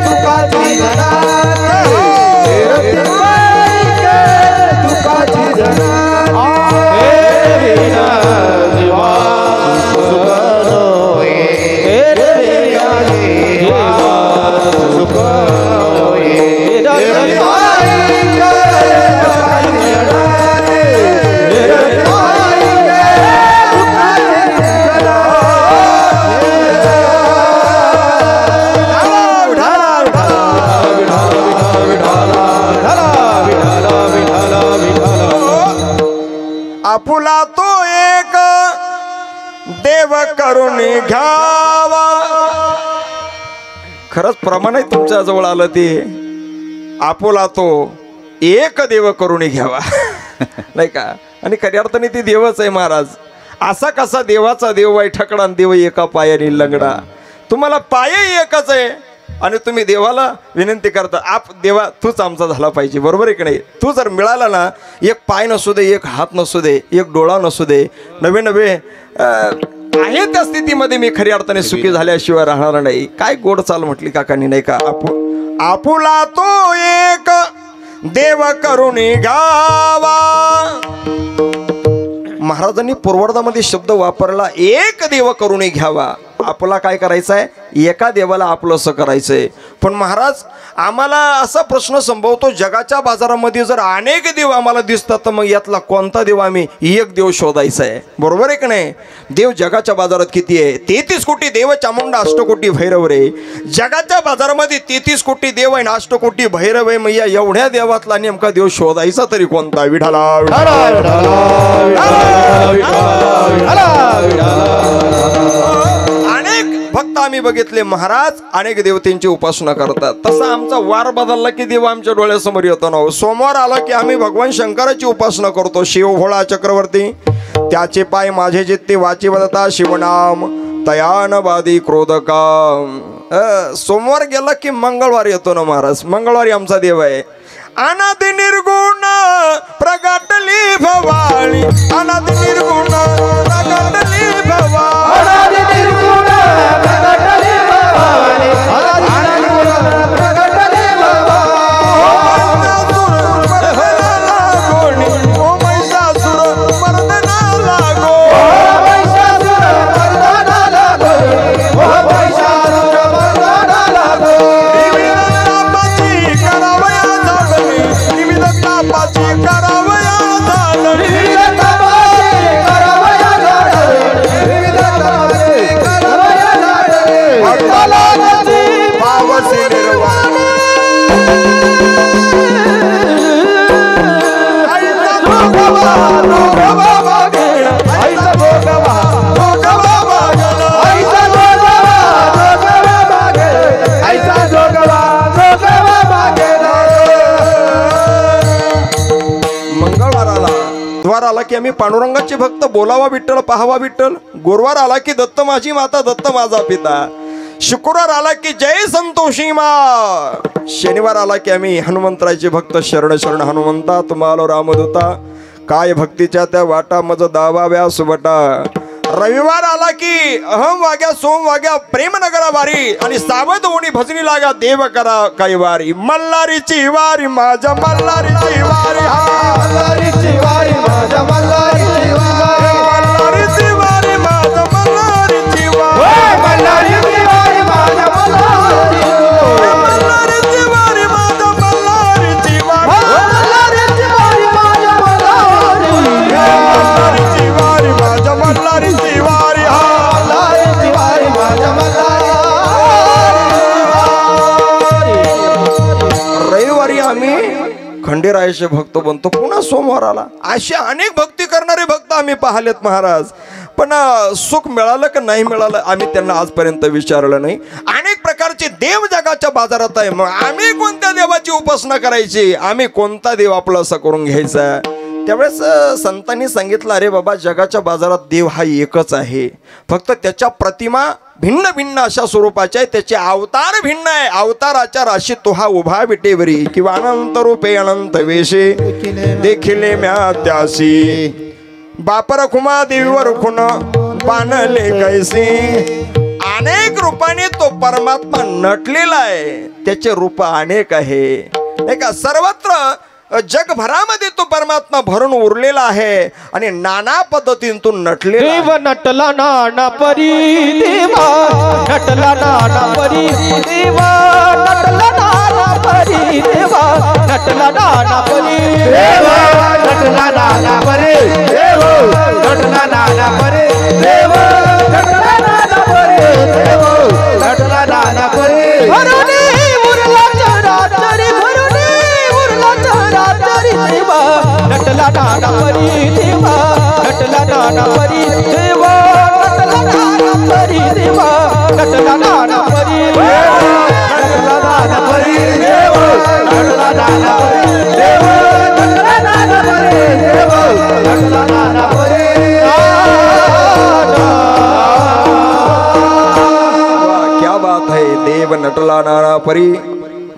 C: सुख
A: करून घ्यावा. खरंच प्रमाण आहे तुमच्या जवळ आलं ते. आपुला तो एक देव करून घ्यावा. नाही का. आणि खऱ्या अर्थाने ती देवच आहे महाराज. असा कसा देवाचा देव आहे ठकडा देव एका पायाने लंगडा. तुम्हाला पाय एकच आहे आणि तुम्ही देवाला विनंती करता देवा तूच आमचा झाला पाहिजे. बरोबर आहे की नाही. तू जर मिळाला ना, एक पाय नसू दे, एक हात नसू दे, एक डोळा नसू दे, नवे नवे आहे त्या स्थितीमध्ये मी खऱ्या अर्थाने सुखी झाल्याशिवाय राहणार नाही. काय गोड चाल म्हटली काकांनी. नाही का. आपुला तो एक देव करून घ्यावा. महाराजांनी पूर्वार्धामध्ये शब्द वापरला एक देव करून घ्यावा. आपला काय करायचं आहे, एका देवाला आपलंसं करायचंय. पण महाराज आम्हाला असा प्रश्न संभवतो, जगाच्या बाजारामध्ये जर अनेक देव आम्हाला दिसतात तर मग यातला कोणता देव आम्ही एक देव शोधायचा आहे. बरोबर आहे की नाही. देव जगाच्या बाजारात किती आहे. 33 कोटी देव चामुंडा अष्टकोटी भैरव रे. जगाच्या बाजारामध्ये 33 कोटी देव आहे, अष्टकोटी भैरव आहे. मग या एवढ्या देवातला नेमका देव शोधायचा तरी कोणता. विठाला अनेक भक्त आम्ही बघितले महाराज अनेक देवतेंची उपासना करतात. तसा आमचा वार बदलला की देव आमच्या डोळ्यासमोर येतो ना. सोमवार आला की आम्ही भगवान शंकराची उपासना करतो. शिव भोळा चक्रवर्ती त्याचे पाय माझे जित्ते वाची बदता शिवनाम तयान बादी क्रोधकाम. सोमवार गेला की मंगळवार येतो ना महाराज. मंगळवारी आमचा देव आहे. अनादि निर्गुण प्रगटली भवानी. अनादि निर्गुण प्रगटली भवानी. अनादि निर्गुण प्रगटली भवानी. अनादि निर्गुण प्रगटली भवानी. ओ महिषासुर मर्दना लागो. ओ महिषासुर मर्दना लागो. ओ महिषासुर मर्दना लागो. बुधवार आला की आम्ही पांडुरंगाचे भक्त बोलावा विठ्ठल पाहावा विठ्ठल. गुरुवार आला की दत्त माझी माता दत्त माझा पिता. शुक्रवार आला की जय संतोषी मा. शनिवार आला की आम्ही हनुमंतरायचे भक्त शरण शरण हनुमंता तुम्हाला रामदूता. काय भक्तीच्या त्या वाटा मज दावा व्यास वटा. रविवार आला की अहम वाग्या सोम वाग्या प्रेमनगरा वारी आणि सावध होणी भजनी लागा देव करा काही वारी. मल्हारीची वारी माझ्या मल्हारीची वारी. मल्हारीची वारी माझ्या मल्हारीची वारी. मल्हारीची वारी माझ्या मल्हारीची वारी. मल्हारीची वारी माझ्या मल्हारीची वारी. मल्हारीची वारी माझ्या मल्हारीची वारी. मल्हारीची वारी माझ्या मल्हारीची वारी. मल्हारीची वारी माझ्या मल्हारीची वारी. मल्हारीची वारी माझ्या मल्हारीची. रविवारी आम्ही खंडेरायाचे भक्त बनतो. पुन्हा सोमवार आला. असे अनेक भक्ती करणारे भक्त आम्ही पाहिलेत महाराज. पण सुख मिळालं का नाही मिळालं आम्ही त्यांना आजपर्यंत विचारलं नाही. अनेक प्रकारचे देव जगाच्या बाजारात आहे. मग आम्ही कोणत्या देवाची उपासना करायची, आम्ही कोणता देव आपला असा करून घ्यायचा. त्यावेळेस संतांनी सांगितलं अरे बाबा जगाच्या बाजारात देव हा एकच आहे. फक्त त्याच्या प्रतिमा भिन्न भिन्न अशा स्वरूपाच्या आहे. त्याचे अवतार भिन्न आहे. अवताराच्या राशी तो हा उभा विटेवरी किंवा अनंत रूपे अनंत वेशे देखिले म्या त्यासी. बापर खुमा देवीवर खुन बाणले कैसे. अनेक रूपाने तो परमात्मा नटलेला आहे. त्याचे रूप अनेक आहे. एका सर्वत्र जगभरामध्ये तो परमात्मा भरून उरलेला आहे आणि नाना पद्धतीतून नटलेला.
C: देव नटला नाना परी देवा नटला नाना परी देवा नटला नाना परी देवा नटला नाना परी देवा नटला नाना परी देवा नटला नाना परी देवा नटला नाना परी देवा नटला नाना परी. भरुनी उरला चराचरी भरुनी उरला चराचरी देवा नटला नाना परी देवा नटला नाना परी देवा नटला नाना देवा नटला नाना परी
B: नटला नाना परी देव नटला नाना परी देव नटला नाना परी देव नटला नाना परी
A: क्या बात है. देव नटला नाना परी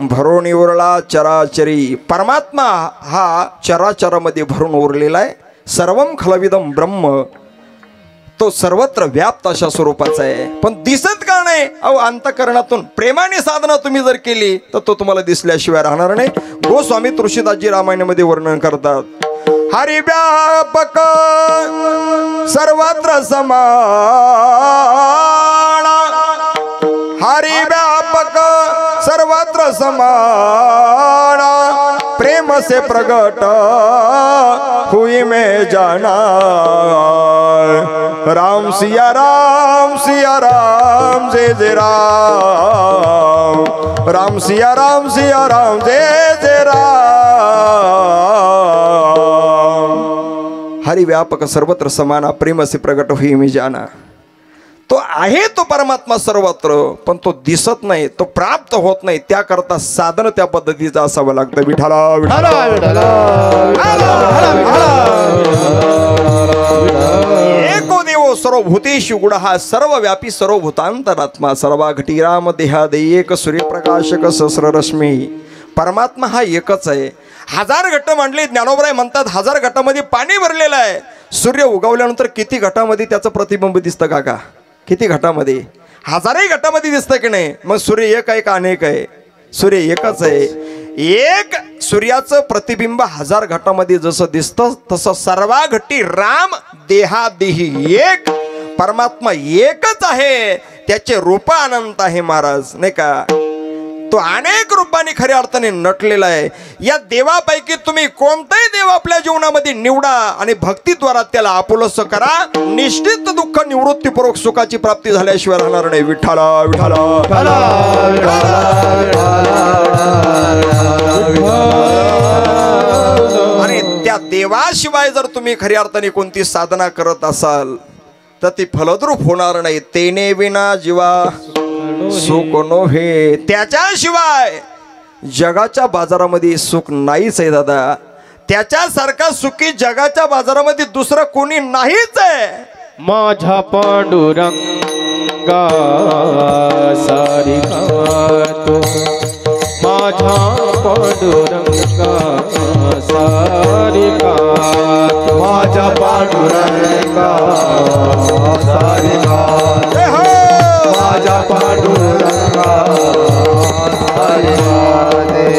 A: भरून उरला चराचरी. परमात्मा हा चराचरामध्ये भरून उरलेला आहे. सर्वम खलविदम ब्रह्म, तो सर्वत्र व्याप्त अशा स्वरूपाचा आहे, पण दिसत का नाही. अहो अंतःकरणातून प्रेमाने साधना तुम्ही जर केली तर तो तुम्हाला दिसल्याशिवाय राहणार नाही. गोस्वामी तुळशीदासजी रामायणामध्ये वर्णन करतात. हरि व्यापक सर्वत्र समान, हरि व्यापक सर्वत्र समान, प्रेम से प्रगट हुई मैं जाना. राम सिया राम जय जय राम, राम सिया राम जय जय राम. हरि व्यापक सर्वत्र समाना, प्रेम से प्रगट हुई मैं जाना. तो आहे तो परमात्मा सर्वत्र, पण तो दिसत नाही, तो प्राप्त होत नाही. त्याकरता साधन त्या पद्धतीचं असावं लागतं. विठाला विठाला एको देव सर्वभूतेषु गुणः सर्वव्यापी सर्वभूतांतरात्मा सर्वाघटी राम देहादे एक सूर्यप्रकाशक सहस्ररश्मी. परमात्मा हा एकच आहे. हजार घट मांडले. ज्ञानोबराय म्हणतात 1000 घटामध्ये पाणी भरलेलं आहे. सूर्य उगवल्यानंतर किती घटामध्ये त्याचं प्रतिबिंब दिसतं काका? किती घटामध्ये? 1000ही घटामध्ये दिसतं की नाही? मग सूर्य एक आहे का अनेक आहे? सूर्य एकच आहे. एक सूर्याचं प्रतिबिंब 1000 घटामध्ये जसं दिसतं तसं सर्वाघटी राम देहादेही एक. परमात्मा एकच आहे. त्याचे रूप अनंत आहे महाराज, नाही का? तो अनेक रूपाने खऱ्या अर्थाने नटलेला आहे. या देवापैकी तुम्ही कोणताही देव आपल्या जीवनामध्ये निवडा आणि भक्तीद्वारा त्याला आपुलस करा. निश्चित दुःख निवृत्तीपूर्वक सुखाची प्राप्ती झाल्याशिवाय राहणार नाही. विठ्ठला विठ्ठला. आणि त्या देवाशिवाय जर तुम्ही खऱ्या अर्थाने कोणती साधना करत असाल तर ती फलद्रूप होणार नाही. तेने विना जीवा सुख नोहे. त्याच्याशिवाय जगाच्या बाजारामध्ये सुख नाहीच आहे दादा. त्याच्यासारखा सुखी जगाच्या बाजारामध्ये दुसरं कोणी नाहीच आहे.
C: माझा पांडुरंगा सारी गातो, माझा पांडुरंगा सारी गातो,
B: माझा पांडुरंगा सारी गातो, माझा पांडुरंगा सारी गाते.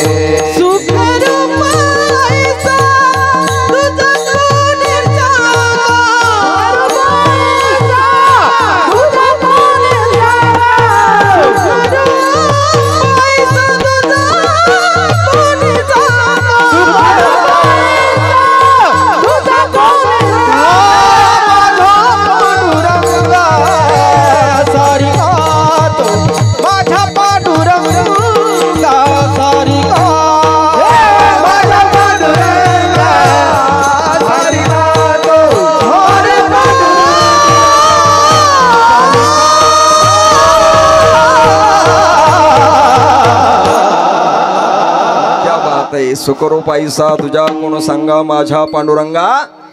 A: सुखरूप ऐसा तुझ्या कोण सांगा, माझ्या पांडुरंगा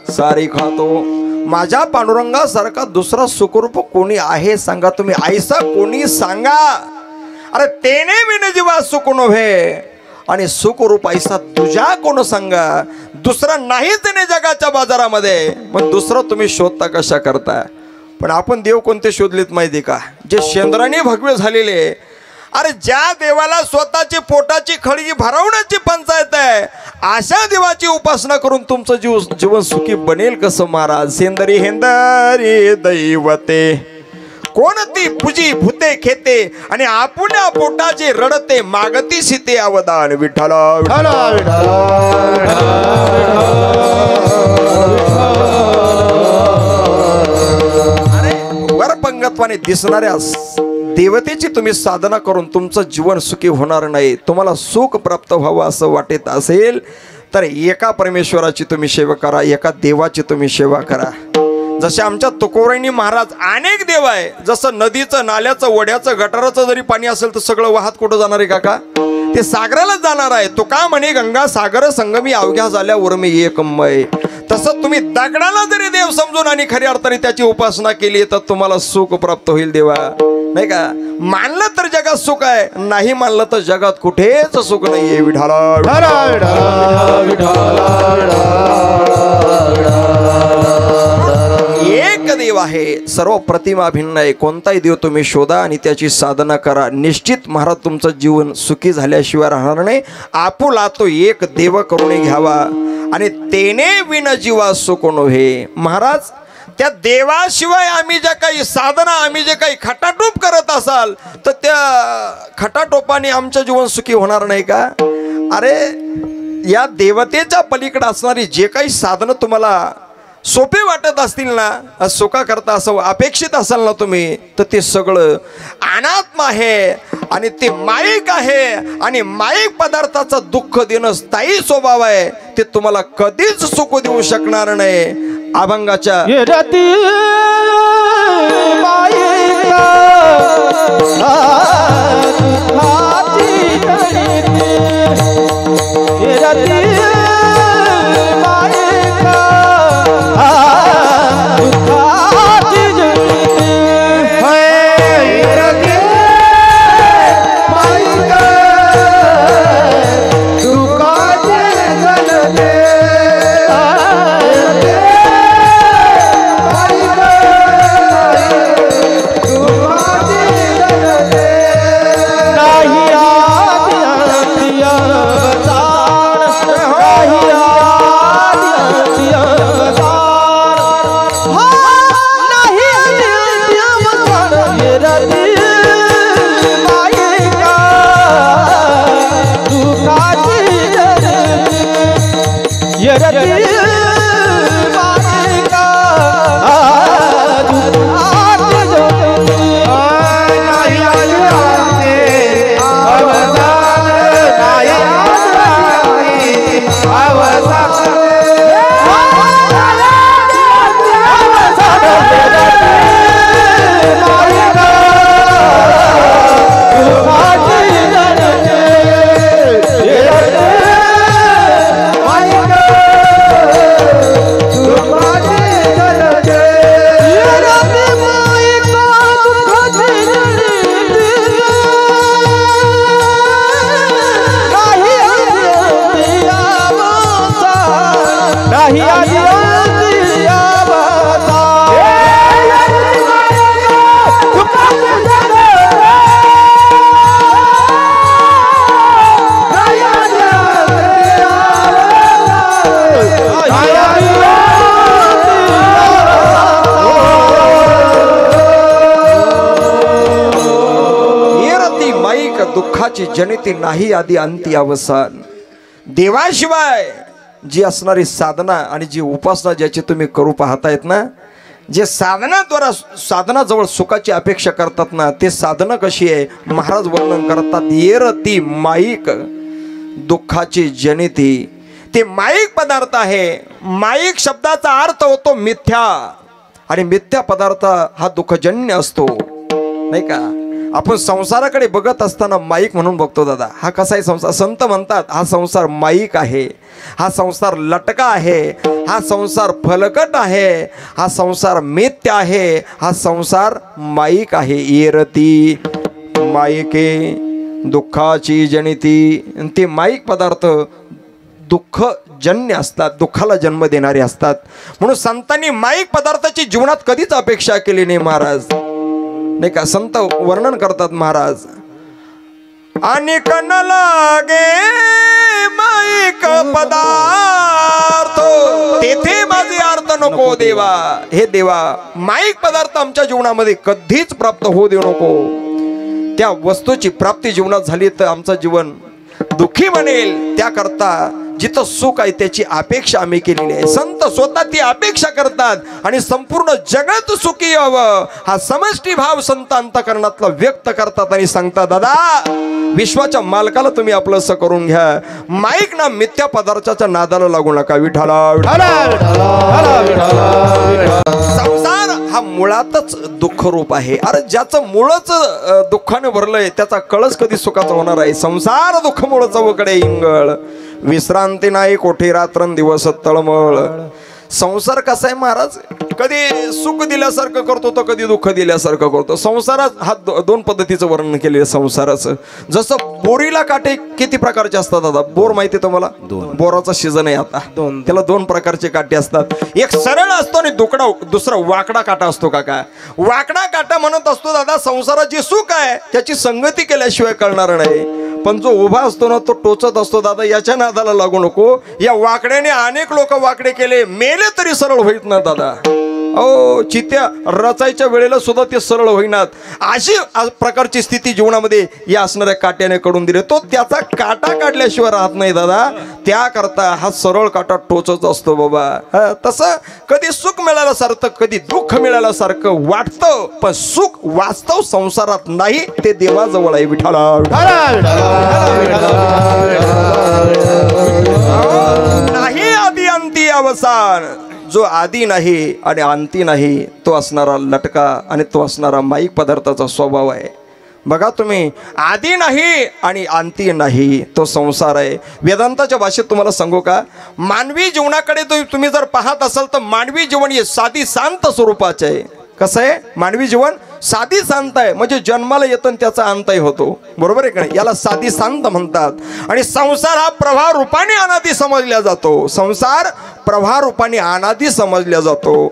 A: सारी खातो. माझ्या पांडुरंगा सारखा दुसरा सुखरूप कोणी आहे सांगा तुम्ही? ऐसा कोणी सांगा. अरे तेने विन जीवा सुख नव्हे. आणि सुखरूप ऐसा तुझ्या कोण सांगा? दुसरा नाहीच नाही जगाच्या बाजारामध्ये. मग दुसरा तुम्ही शोधता कशा करता? पण आपण देव कोणते शोधलेत माहिती का? जे शेंद्राने भगवे झालेले. अरे ज्या देवाला स्वतःची पोटाची खळगी भरवण्याची पंचायत आहे अशा देवाची उपासना करून तुमचं जीवन सुखी बनेल कसं महाराज? सेंदरी हेंदरी दैवते कोणती पूजी भूते खेते आणि आपुण्या पोटाची रडते मागती सीते अवदान. विठ्ठला अरे वरपंगत्वाने दिसणाऱ्या देवतेची तुम्ही साधना करून तुमचं जीवन सुखी होणार नाही. तुम्हाला सुख प्राप्त व्हावं असं वाटत असेल तर एका परमेश्वराची तुम्ही सेवा करा, एका देवाची तुम्ही सेवा करा. जसे आमच्या तुकोरांनी महाराज अनेक देव आहे, जसं नदीचं, नाल्याचं, वड्याचं, गटाराचं जरी पाणी असेल तर सगळं वाहत कुठं जाणार आहे काका? ते सागरालाच जाणार आहे. तो का म्हणे गंगा सागर संगमी अवघ्या झाल्या उर्मी एकमय. तसं तुम्ही दगडाला जरी देव समजून आणि खऱ्या अर्थाने त्याची उपासना केली तर तुम्हाला सुख प्राप्त होईल देवा, नाही का? मानलं तर जगात सुख आहे, नाही मानलं तर जगात कुठेच सुख नाहीये. विठाला एक देव आहे, सर्व प्रतिमा भिन्न आहे. कोणताही देव तुम्ही शोधा आणि त्याची साधना करा, निश्चित महाराज तुमचं जीवन सुखी झाल्याशिवाय राहणार नाही. आपुला तो एक देव करून घ्यावा आणि तेने विन जीवा सुख नव्हे. महाराज त्या देवाशिवाय आम्ही ज्या काही साधना, आम्ही जे काही खटाटोप करत असाल तर त्या खटाटोपाने आमचं जीवन सुखी होणार नाही का? अरे या देवतेच्या पलीकडे असणारी जे काही साधनं तुम्हाला सोपे वाटत असतील ना, सुखा करता असं अपेक्षित असाल ना तुम्ही, तर ते सगळं अनात्म आहे आणि ते माईक आहे. आणि माईक पदार्थाचं दुःख देणं स्थायी स्वभाव आहे, ते तुम्हाला कधीच सुख देऊ शकणार नाही. अभंगाच्या दुःखाची जनिती नाही आधी अंती अवसान. देवाशिवाय जी असणारी साधना आणि जी उपासना ज्याची तुम्ही करू पाहतायत ना, जे साधनाद्वारा साधनाजवळ सुखाची अपेक्षा करतात ना, ते साधना कशी आहे महाराज वर्णन करतात. येरती माईक दुःखाची जनिती. ते माईक पदार्थ आहे. माईक शब्दाचा अर्थ होतो मिथ्या, आणि मिथ्या पदार्थ हा दुःखजन्य असतो, नाही का? आपण संसाराकडे बघत असताना माईक म्हणून बघतो दादा. हा कसा आहे संसार? संत म्हणतात हा संसार माईक आहे, हा संसार लटका आहे, हा संसार फलकट आहे, हा संसार मिथ्या आहे, हा संसार माईक आहे. येरती माईके दुःखाची जनिती. ते माईक पदार्थ दुःखजन्य असतात, दुःखाला जन्म देणारे असतात. म्हणून संतांनी माईक पदार्थाची जीवनात कधीच अपेक्षा केली नाही महाराज, नाही का? संत वर्णन करतात महाराज, आणि कन लागे माईक पदार्थ तेथे माझे अर्थ नको देवा. हे देवा, माईक पदार्थ आमच्या जीवनामध्ये कधीच प्राप्त होऊ देऊ नको. त्या वस्तूची प्राप्ती जीवनात झाली तर आमचं जीवन दुःखी बनेल. त्याकरता जिथं सुख आहे त्याची अपेक्षा आम्ही केलेली आहे. संत स्वतः ती अपेक्षा करतात आणि संपूर्ण जगत सुखी व्हावं हा समष्टी भाव संत अंतःकरणातला व्यक्त करतात आणि सांगतात, दादा विश्वाच्या मालकाला तुम्ही आपलंसं करून घ्या. माईक ना मिथ्या पदार्थाच्या नादाला लागू नका. विठाला संसार हा मुळातच दुःख रूप आहे. अरे ज्याचं मुळच दुःखाने भरलंय त्याचा कळस कधी सुखाचा होणार आहे. संसार दुःख मुळ चौकडे इंगळ, विश्रांती नाही कोठे रात्रंदिवस तळमळ. संसार कसा आहे महाराज, कधी सुख दिल्यासारखं करतो तर कधी दुःख दिल्यासारखं करतो. संसारात हा दोन पद्धतीचं वर्णन केलेलं संसाराचं. जसं बोरीला काटे किती प्रकारचे असतात दादा? बोर माहिती आहे तुम्हाला? बोराचा सीझन आहे आता. त्याला दोन प्रकारचे काटे असतात. एक सरळ असतो आणि दुसरा वाकडा काटा असतो. काका वाकडा काटा म्हणत असतो दादा संसाराची सुख आहे त्याची संगती केल्याशिवाय कळणार नाही. पण जो उभा असतो ना तो टोचत असतो, दादा याच्या नादाला लागू नको. या वाकड्याने अनेक लोक वाकडे केले, मेले तरी सरळ होईत ना दादा. ओ चित्या रचायच्या वेळेला सुद्धा ते सरळ होईनात. अशी प्रकारची स्थिती जीवनामध्ये या असणाऱ्या काट्याने कडून दिले. तो त्याचा काटा काढल्याशिवाय राहत नाही दादा. त्याकरता हा सरळ काटा टोचत असतो बाबा. तसं कधी सुख मिळाल्यासारखं कधी दुःख मिळाल्यासारखं वाटतं, पण सुख वास्तव संसारात नाही, ते देवाजवळ आहे. विठाला नाही आदी अंती अवसान. जो आदी नाही आणि अंती नाही तो असणारा लटका आणि तो असणारा माईक पदार्थाचा स्वभाव आहे. बघा तुम्ही, आदी नाही आणि अंती नाही तो संसार आहे. वेदांताच्या भाषेत तुम्हाला सांगू का, मानवी जीवनाकडे तुम्ही जर पाहत असाल तर मानवी जीवन हे साधी शांत स्वरूपाचे आहे. कसं आहे मानवी जीवन? साधी शांत आहे. म्हणजे जन्माला येतं त्याचा अंतही होतो. बरोबर आहे का नाही? याला साधी शांत म्हणतात. आणि संसार हा प्रवाह रूपाने अनादी समजला जातो. संसार प्रवाह रूपाने अनादी समजला जातो.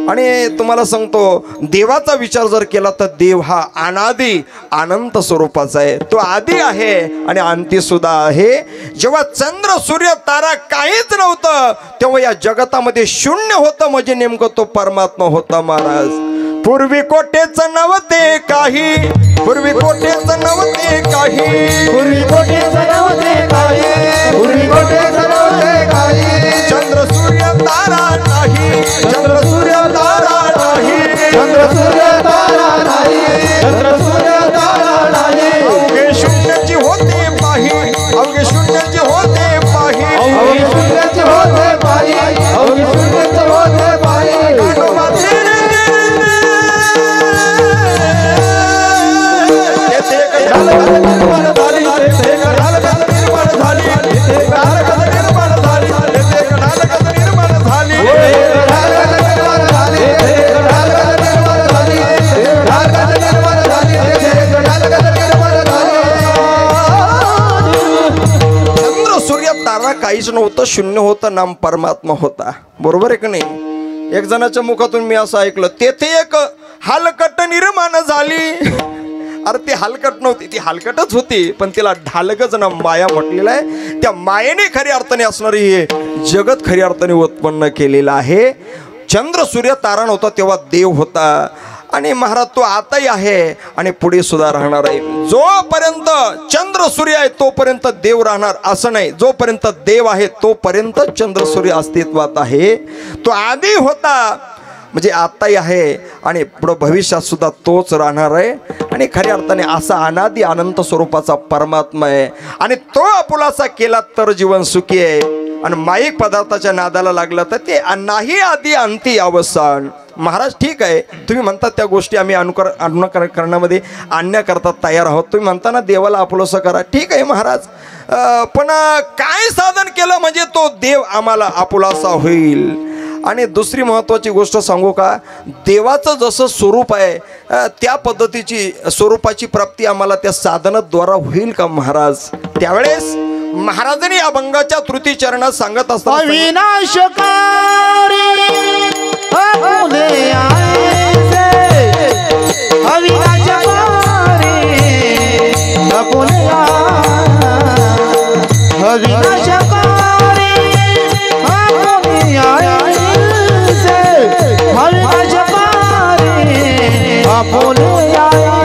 A: आणि तुम्हाला सांगतो, देवाचा विचार जर केला तर देव हा अनादी अनंत स्वरूपाचा आहे. तो आदी आहे आणि अंती सुद्धा आहे. जेव्हा चंद्र सूर्य तारा काहीच नव्हतं तेव्हा या जगतामध्ये शून्य होतं, म्हणजे नेमकं तो परमात्मा होता महाराज. पूर्वी कोटेच नव्हते काही, पूर्वी कोटेच नव्हते काही,
B: पूर्वी कोटेच नव्हते काही, पूर्वी कोटेच नव्हते काही.
A: चंद्र सूर्य तारा नाही, चंद्र सूर्य तारा नाही,
B: चंद्र सूर्य तारा नाही, चंद्र सूर्य तारा नाही.
A: अवघे शून्याची होते पाही, अवघे शून्याची होते पाही,
B: अवघे शून्याची होते पाही, अवघे शून्याची होते पाही.
A: काहीच नव्हतं, शून्य होतं, नाम परमात्मा होता. बरोबर आहे का नाही? एक जणाच्या मुखातून मी असं ऐकलं, तेथे एक हलकट निर्माण झाली. अरे ती हलकट नव्हती, ती हलकटच होती, पण तिला ढालकच ना माया म्हटलेलं आहे. त्या मायेने खऱ्या अर्थाने असणारी हे जगत खऱ्या अर्थाने उत्पन्न केलेलं आहे. चंद्र सूर्य तारा नव्हता तेव्हा देव होता. आणि महाराज तो आताही आहे आणि पुढे सुद्धा राहणार आहे. जोपर्यंत चंद्र सूर्य आहे तोपर्यंत देव राहणार असं नाही. जोपर्यंत देव आहे तोपर्यंत चंद्र सूर्य अस्तित्वात आहे. तो आधी होता म्हणजे आताही आहे आणि पुढं भविष्यात सुद्धा तोच राहणार आहे. आणि खऱ्या अर्थाने असा अनादी अनंत स्वरूपाचा परमात्मा आहे. आणि तो आपुलासा केला तर जीवन सुखी आहे. आणि माईक पदार्थाच्या नादाला लागला तर ते नाही आधी अंती अवसान. महाराज ठीक आहे, तुम्ही म्हणतात त्या गोष्टी आम्ही अनुकरणामध्ये आणण्याकरता तयार आहोत. तुम्ही म्हणता ना देवाला आपुलसं करा, ठीक आहे महाराज. पण काय साधन केलं म्हणजे तो देव आम्हाला आपुलासा होईल. आणि दुसरी महत्त्वाची गोष्ट सांगू का, देवाचं जसं स्वरूप आहे त्या पद्धतीची स्वरूपाची प्राप्ती आम्हाला त्या साधनाद्वारा होईल का महाराज? त्यावेळेस महाराजांनी अभंगाच्या तृतीय चरणात सांगत असतात,
B: अविनाशकारी आपुले आयसे, अविनाशकारी आपुले अविनाशकारी आपुले आयसे, अविनाशकारी आपुले आयसे.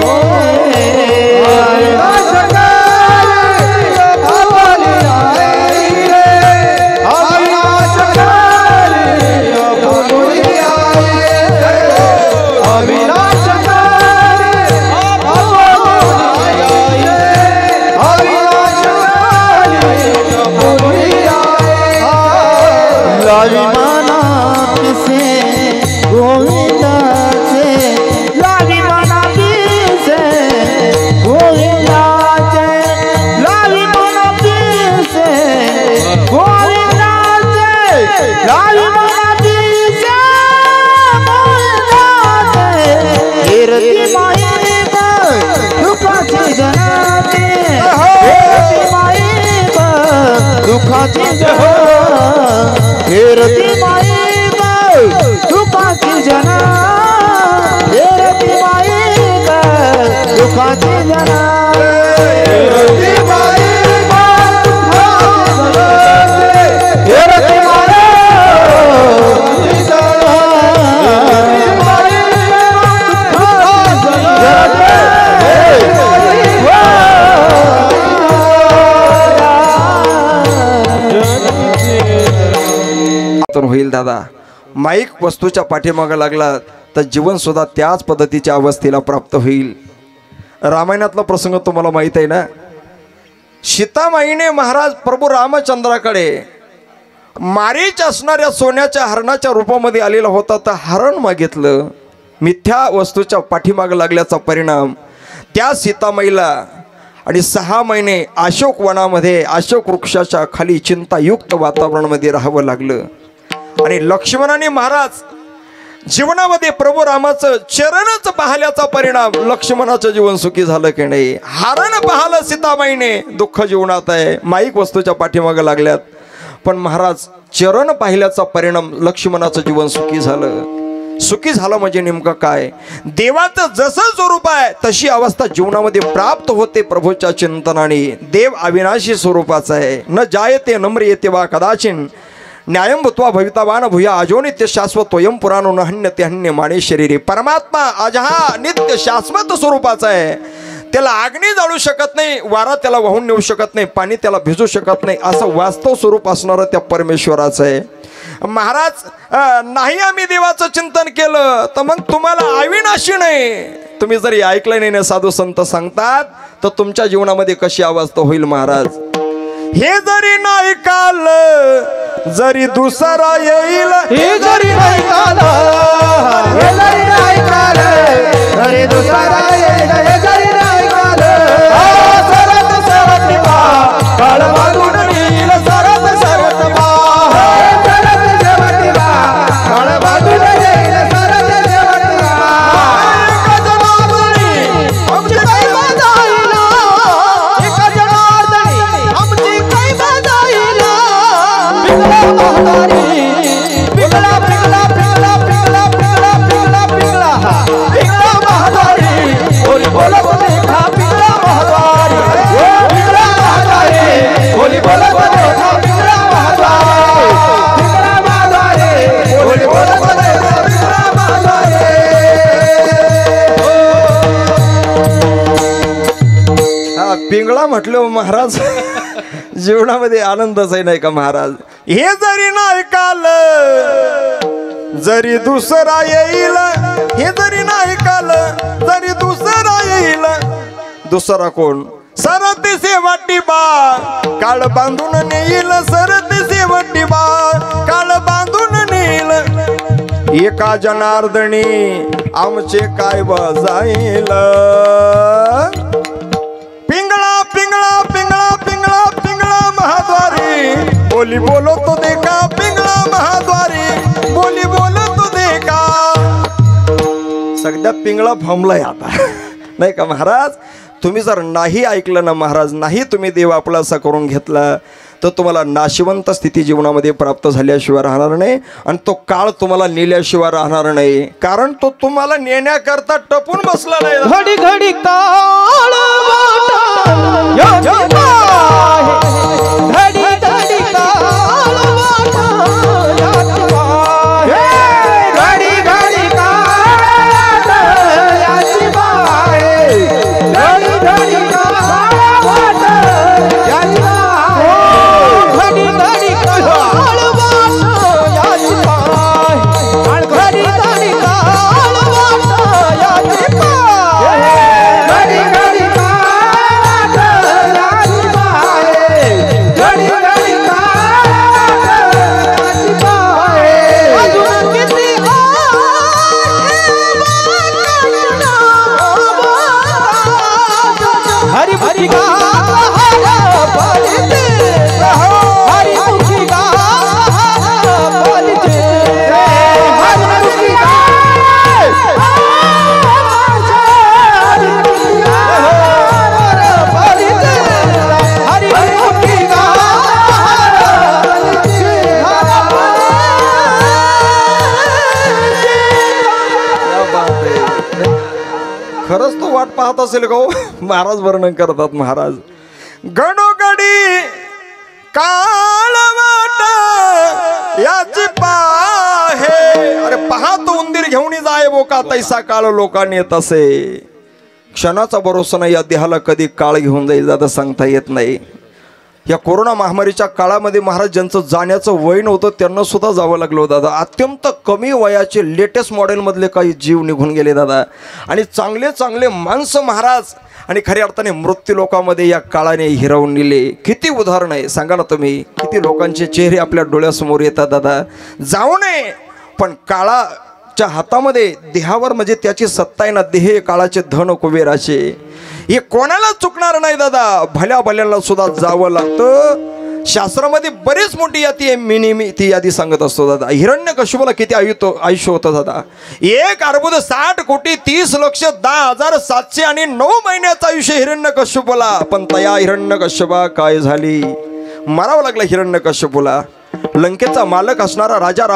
C: लावी मना पिसे गोविंदाचे लावी मना पिसे गोविंदाचे लावी मना पिसे गोविंदाचे लावी मना पिसे गोविंदाचे कीर्ती माई दुखाची जनाते कीर्ती माई दुखाची जना कीर्ती माई दुखाची जना कीर्ती माई दुखाची जना कीर्ती माई कीर्ती
A: होईल दादा. माईक वस्तूच्या पाठीमागं लागला तर जीवन सुद्धा त्याच पद्धतीच्या अवस्थेला प्राप्त होईल. रामायणातला प्रसंग तुम्हाला माहित आहे ना. सीतामाईने महाराज प्रभू रामचंद्राकडे मारीच असणाऱ्या सोन्याच्या हरणाच्या रूपामध्ये आलेला होता तर हरण मागितलं. मिथ्या वस्तूच्या पाठीमागं लागल्याचा परिणाम त्या सीतामाईला आणि 6 महिने अशोक वनामध्ये अशोक वृक्षाच्या खाली चिंतायुक्त वातावरणामध्ये राहावं लागलं. आणि लक्ष्मणाने महाराज जीवनामध्ये प्रभू रामाचं चरणच पाहिल्याचा परिणाम लक्ष्मणाचं जीवन सुखी झालं की नाही. हरण पाहिलं सीतामाईने दुःख जीवनात आहे, माईक वस्तूच्या पाठीमागं लागल्यात, पण महाराज चरण पाहिल्याचा परिणाम लक्ष्मणाचं जीवन सुखी झालं. सुखी झालं म्हणजे नेमकं काय, देवाचं जसं स्वरूप आहे तशी अवस्था जीवनामध्ये प्राप्त होते प्रभूच्या चिंतनाने. देव अविनाशी स्वरूपाचा आहे. न जायते नम्र येते वा कदाचिन न्यायम भूत्वा भवितावान भूया अजो नित्य शाश्वत वयम पुराणो न हन्य ते हन्य माने शरीरे. परमात्मा अजहा नित्य शाश्वत स्वरूपाचा आहे. त्याला अग्नी जाळू शकत नाही, वारा त्याला वाहून नेऊ शकत नाही, पाणी त्याला भिजू शकत नाही, असं वास्तव स्वरूप असणारं त्या परमेश्वराचं आहे. महाराज नाही आम्ही देवाचं चिंतन केलं तर मग तुम्हाला अविनाशी नाही. तुम्ही जरी ऐकलं नाही ना साधू संत सांगतात तर तुमच्या जीवनामध्ये कशी अवस्था होईल महाराज. हे जरी नाही काल जरी दुसरा येईल,
C: हे जरी नाही काल हे जरी नाही काल जरी दुसरा येईल, हे जरी नाही काल सरत सरत बा काळ मागून येईल, सरत सरत बा सरत सरत बा काळ मागून येईल, सरत सरत बा एका जनार्दनी आमची काही बजाईला, एका जनार्दनी आमची काही बजाईला पिंगला पिंगला पिंगला पिंगला पिंगला पिंगला पिंगला पिंगला महाद्वारी बोली बोला देखा पिंगला महाद्वारी पिंगला महाद्वारी बोली बोला देखा पिंगला महाद्वारी पिंगला महाद्वारी बोली बोला देखा पिंगला महाद्वारी.
A: हा पिंगळा म्हटलं महाराज जीवनामध्ये आनंदच आहे नाही का महाराज. हे जरी नाही काल जरी दुसरा येईल, हे जरी नाही काल जरी दुसरा येईल. दुसरा कोण, सरती शेवटी बा काळ बांधून नेईल, सरती शेवटी बा काळ बांधून नेईल. एका जनार्दनी आमचे काय बजाईल. पिंगळा पिंगळा पिंगळा पिंगळा पिंगळा महाद्वारी बोली बोलो तो देखा, पिंगळा महाद्वारी बोली बोलो तो देखा. सगळ्या पिंगळा फमलाय आता नाही का महाराज. तुम्ही जर नाही ऐकलं ना महाराज, नाही तुम्ही देव आपलासा करून घेतला तर तुम्हाला नाशिवंत स्थिती जीवनामध्ये प्राप्त झाल्याशिवाय राहणार नाही आणि तो काळ तुम्हाला नेल्याशिवाय राहणार नाही. कारण तो तुम्हाला नेण्याकरता टपून बसला नाही.
C: घडी घडी काळ वाटा घडी घडी काळ वाटा घडी घडी काळ याची बाई घडी घडी काळ वाटा याची बाई घडी घडी काळ वाटा याची बाई घडी घडी काळ वाटा याची बाई घडी घडी काळ याची बाई घडी
A: पाहत असेल का हो? महाराज वर्णन करतात. महाराज गणोगडी काळ वाट याची पाहे, अरे पाहत उंदीर घेऊन जाय बोका तैसा काळ लोकांनी येत असे. क्षणाचा भरोसा नाही या देहाला कधी काळ घेऊन जाईल दादा, सांगता येत नाही. या कोरोना महामारीच्या काळामध्ये महाराज ज्यांचं जाण्याचं वय नव्हतं त्यांना सुद्धा जावं लागलं दादा. अत्यंत कमी वयाचे लेटेस्ट मॉडेलमधले काही जीव निघून गेले दादा. आणि चांगले चांगले माणसं महाराज आणि खऱ्या अर्थाने मृत्यू लोकांमध्ये या काळाने हिरावून नेले. किती उदाहरण आहे सांगा ना तुम्ही. किती लोकांचे चेहरे आपल्या डोळ्यासमोर येतात दादा. जाऊ नये पण काळाच्या हातामध्ये देहावर म्हणजे त्याची सत्ता आहे ना. देह काळाचे धन कुबेराचे, हे कोणाला चुकणार नाही दादा. भल्या भल्यांना सुद्धा जावं लागतं. शास्त्रामध्ये बरीच मोठी यादी आहे. मी ती यादी सांगत असतो दादा. हिरण्यकश्यपूला किती आयुष्य होतं दादा. 1,30,30,10,10,709 आणि 9 महिन्याचं आयुष्य हिरण्यकश्यपूला. पण तया हिरण्यकश्यपा काय झाली, मारावं लागलं हिरण्यकश्यपूला. लंकेचा मालक असणारा राजा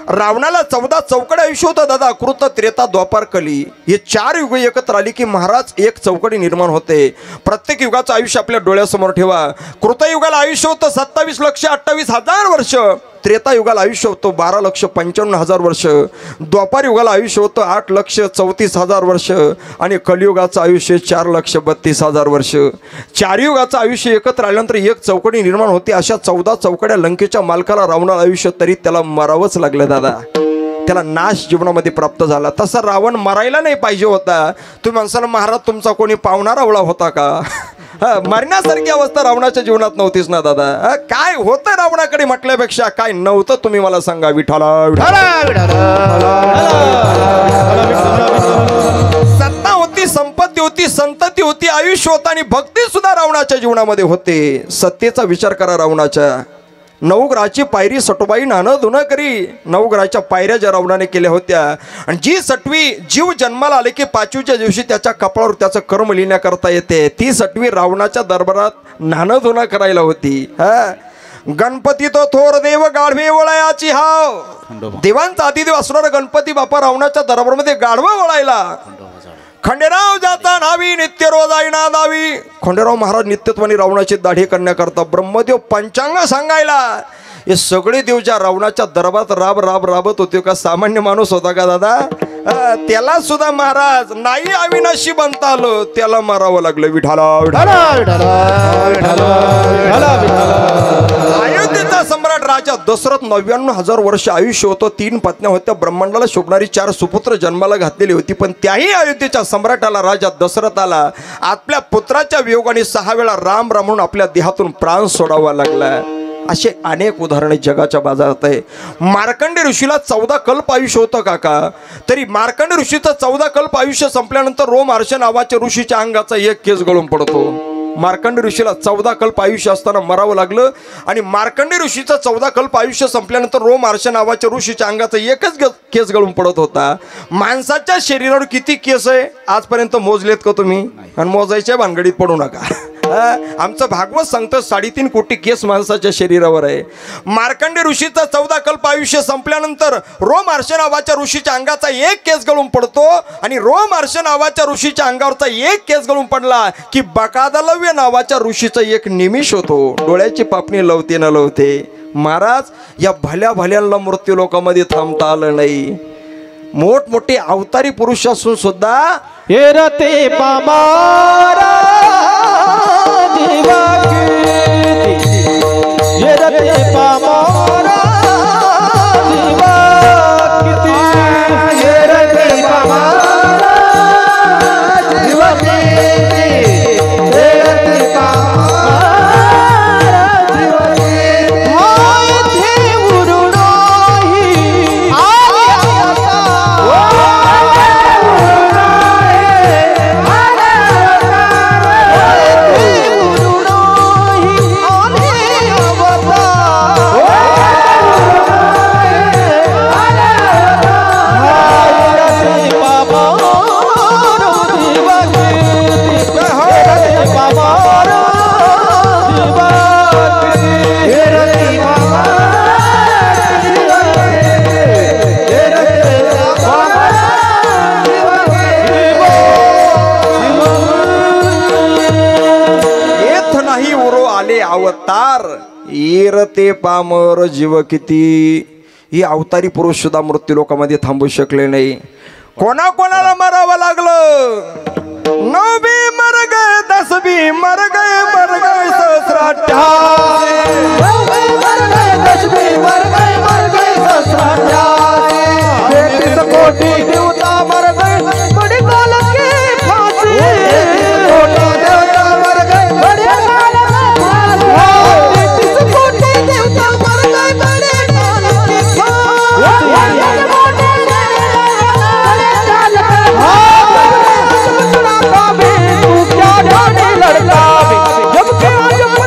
A: रावणाला 14 चौकडी आयुष्य होतं दादा. कृत, त्रेता, द्वापार, कली हे 4 युग एकत्र आली की महाराज एक चौकडी निर्माण होते. प्रत्येक युगाचं आयुष्य आपल्या डोळ्यासमोर ठेवा. कृतयुगाला आयुष्य होतं 27,28,000 वर्ष. त्रेतायुगाला आयुष्य होतं 12,95,000 वर्ष. द्वापार युगाला आयुष्य होतं 8,34,000 वर्ष. आणि कलियुगाचं आयुष्य 4,32,000 वर्ष. 4 युगाचं आयुष्य एकत्र आल्यानंतर एक चौकडी निर्माण होते. अशा 14 चौकड्या लंकेच्या मालकाला रावणाला आयुष्य, तरी त्याला मरावंच लागलं दादा. त्याला नाश जीवनामध्ये प्राप्त झाला. तसा रावण मरायला नाही पाहिजे होता. तुम्ही म्हणसाल महाराज तुमचा कोणी पावणारा वळा होता का? मरण्यासारखी अवस्था रावणाच्या जीवनात नव्हतीच ना दादा. काय होतं रावणाकडे म्हटल्यापेक्षा काय नव्हतं तुम्ही मला सांगा. विठाला सत्ता होती, संपत्ती होती, संतती होती, आयुष्य होतं आणि भक्ती सुद्धा रावणाच्या जीवनामध्ये होते. सत्तेचा विचार करा. रावणाच्या 9 ग्रहाची पायरी सटोबाई नाणं धुणं करी. 9 ग्रहाच्या पायऱ्या ज्या रावणाने केल्या होत्या. आणि जी सटवी जीव जन्माला आले की 5वीच्या दिवशी त्याच्या कपाळावर त्याचं कर्म लिहिण्याकरता येते. ती सटवी रावणाच्या दरबारात नाणं धुणं करायला होती. गणपती तो थोर देव गाढवे वळायाची हाव. देवांचा आदिदेव असणारा गणपती बापा रावणाच्या दरबारामध्ये गाढवं वळायला. खंडेराव जाता नावी नित्य रोजाई ना दावी. खंडेराव महाराज नित्यत्वाने रावणाची दाढी करण्याकरता. ब्रह्मदेव पंचांग सांगायला. हे सगळे देव ज्या रावणाच्या दरबारात राबत होते का सामान्य माणूस होता का दादा? त्याला सुद्धा महाराज नाही अविनाशी बनता आलं. त्याला मारावं लागलं. अयोध्येचा सम्राट राजा दशरथ 99,000 वर्ष आयुष्य होतं. 3 पत्न्या होत्या. ब्रह्मांडाला शोभणारी 4 सुपुत्र जन्माला घातलेली होती. पण त्याही अयोध्येच्या सम्राटाला राजा दशरथाला आपल्या पुत्राच्या वियोगाने 6 वेळा राम राम म्हणून आपल्या देहातून प्राण सोडावा लागला. असे अनेक उदाहरणे जगाच्या बाजारात आहे. मार्कंडे ऋषीला 14 कल्प आयुष्य होतं काका. तरी मार्कंडे ऋषीचं 14 कल्प आयुष्य संपल्यानंतर रोमहर्ष नावाच्या ऋषीच्या अंगाचा एक केस गळून पडतो. मार्कंडे ऋषीला 14 कल्प आयुष्य असताना मरावं लागलं. आणि मार्कंडे ऋषीचं 14 कल्प आयुष्य संपल्यानंतर रोमहर्ष नावाच्या ऋषीच्या अंगाचा एकच केस गळून पडत होता. माणसाच्या शरीरावर किती केस आहे आजपर्यंत मोजलेत का तुम्ही? आणि मोजायच्या भानगडीत पडू नका. आमचं भागवत सांगतं 3.5 कोटी केस माणसाच्या शरीरावर आहे. मार्कंडे ऋषीचा 14 कल्प आयुष्य संपल्यानंतर रोमहर्ष नावाच्या ऋषीच्या अंगाचा एक केस गळून पडतो. आणि रोमहर्ष नावाच्या ऋषीच्या अंगावरचा एक केस गळून पडला की बकादलव्य नावाच्या ऋषीचा एक निमिष होतो. डोळ्याची पापणी लवते न लवते. महाराज या भल्या भल्यांना मृत्यू लोकांमध्ये थांबता आलं नाही. मोठमोठे अवतारी पुरुष असून सुद्धा
C: हेरते पामारा जीवा कीर्ती. हेरते पामारा जीवा कीर्ती. हेरते पामारा जीवा कीर्ती. हेरते पामारा जीवा कीर्ती. मायथे उरुणोही
A: फिरते पामर जीव किती. ही अवतारी पुरुष सुद्धा मृत्यू लोकांमध्ये थांबू शकले नाही. कोणाकोणाला मरावं लागलं. 9 भी मर गए, 10 भी मर गए, मर गए सहस्राठ्या.
C: 9 भी मर गए, 10 भी मर गए, मर गए सहस्राठ्या. 33 कोटी देवता मर गए, बड़ी काल की फांसी. 33 कोटी देवता मर गए, बड़ी काल की फांसी. 33 कोटी देवता मर गए, बड़ी काल की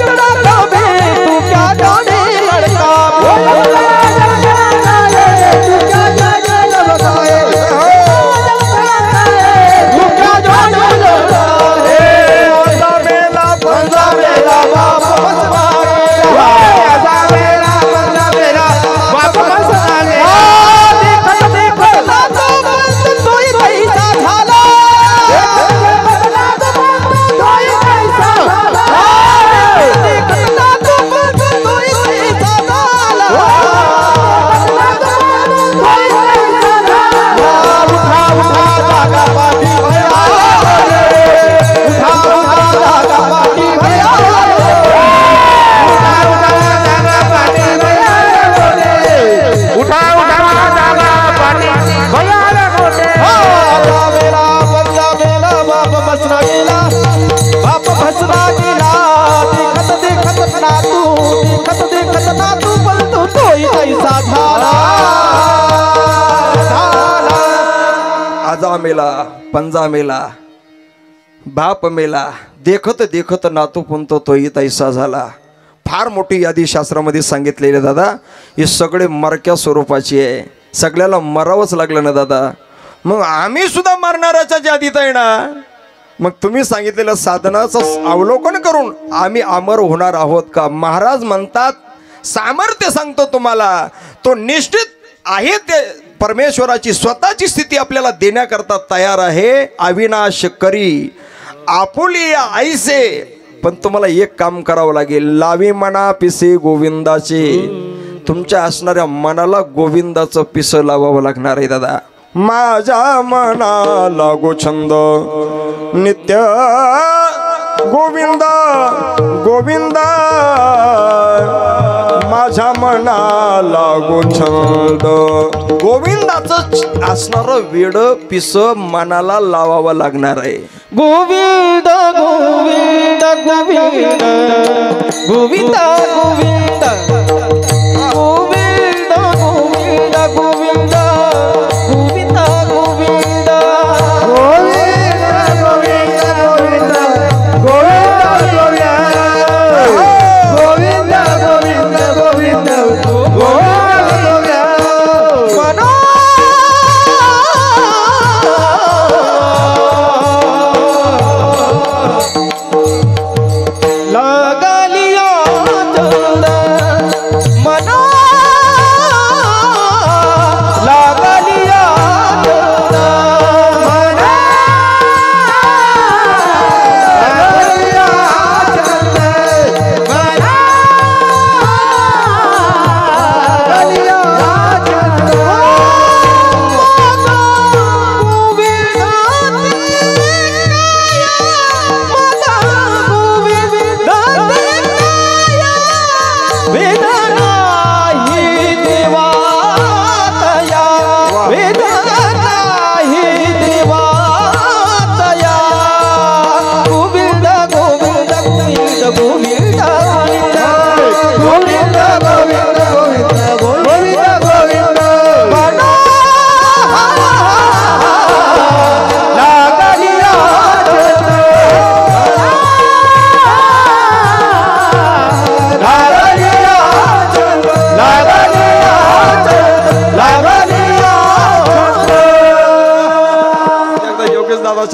C: फांसी.
A: आजा मेला, पंजा मेला, बाप मेला, देखत देखत नातू पुंतो तोही तैसा झाला. फार मोठी यादी शास्त्रामध्ये सांगितलेली दादा. हे सगळे मरक्या स्वरूपाची आहे. सगळ्याला मरावंच लागलं ना दादा. मग आम्ही सुद्धा मरणाऱ्याच्या यादीत आहे ना. मग तुम्ही सांगितलेलं साधनाचं अवलोकन करून आम्ही अमर होणार आहोत का. महाराज म्हणतात सामर्थ्य सांगतो तुम्हाला, तो निश्चित आहे. ते परमेश्वराची स्वतःची स्थिती आपल्याला देण्याकरता तयार आहे. अविनाश करी आपुली आईसे. पण तुम्हाला एक काम करावं लागेल. लावी मना पिसे गोविंदाचे. तुमच्या असणाऱ्या मनाला गोविंदाचं पिस लावावं लागणार आहे दादा. माझ्या मनाला गो छंद नित्य गोविंदा गोविंदा. माझ्या मनाला गो छंद. गोविंदाचं असणारं वेड पिस मनाला लावावं लागणार आहे.
C: गोविंद गोविंद गोविंद गोविंद गोविंद गोविंद गोविंद गोविंद गोविंद गोविंद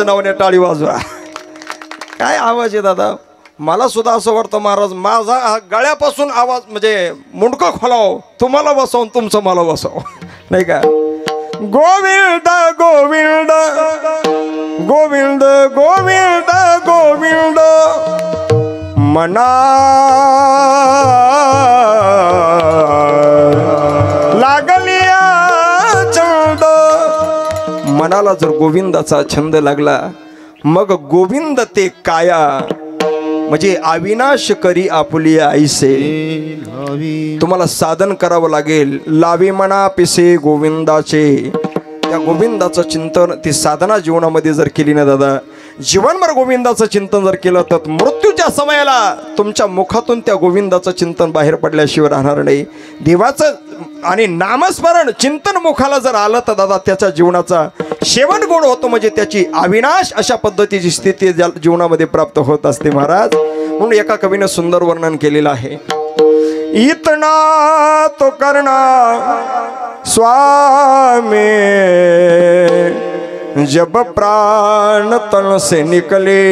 A: नावाने टाळी वाजवा. काय आवाज आहे दादा. मला सुद्धा असं वाटतं महाराज माझा गळ्यापासून आवाज म्हणजे मुंडकं खोलाव, तुम्हाला बसवून तुमचं मला बसव नाही का. गोविंद गोविंद गोविंद गोविंद गोविंद मना लागलिया छंद, मनाला जर गोविंदाचा छंद लागला मग गोविंद ते काया, म्हणजे अविनाश करी आपुली आईसे. तुम्हाला साधन करावं लागेल. लावी मना पिसे गोविंदाचे. त्या गोविंदाचं चिंतन ती साधना जीवनामध्ये जर केली ना दादा, जीवनभर गोविंदाचं चिंतन जर केलं तर मृत्यूच्या समयाला तुमच्या मुखातून त्या गोविंदाचं चिंतन बाहेर पडल्याशिवाय राहणार नाही. देवाचं आणि नामस्मरण चिंतन मुखाला जर आलं तर दादा त्याच्या जीवनाचा शेवट गोड होतो, म्हणजे त्याची अविनाश अशा पद्धतीची स्थिती जीवनामध्ये प्राप्त होत असते महाराज. म्हणून एका कवीने सुंदर वर्णन केलेलं आहे. इतना तो करना स्वामी जब प्राण तन से निकले,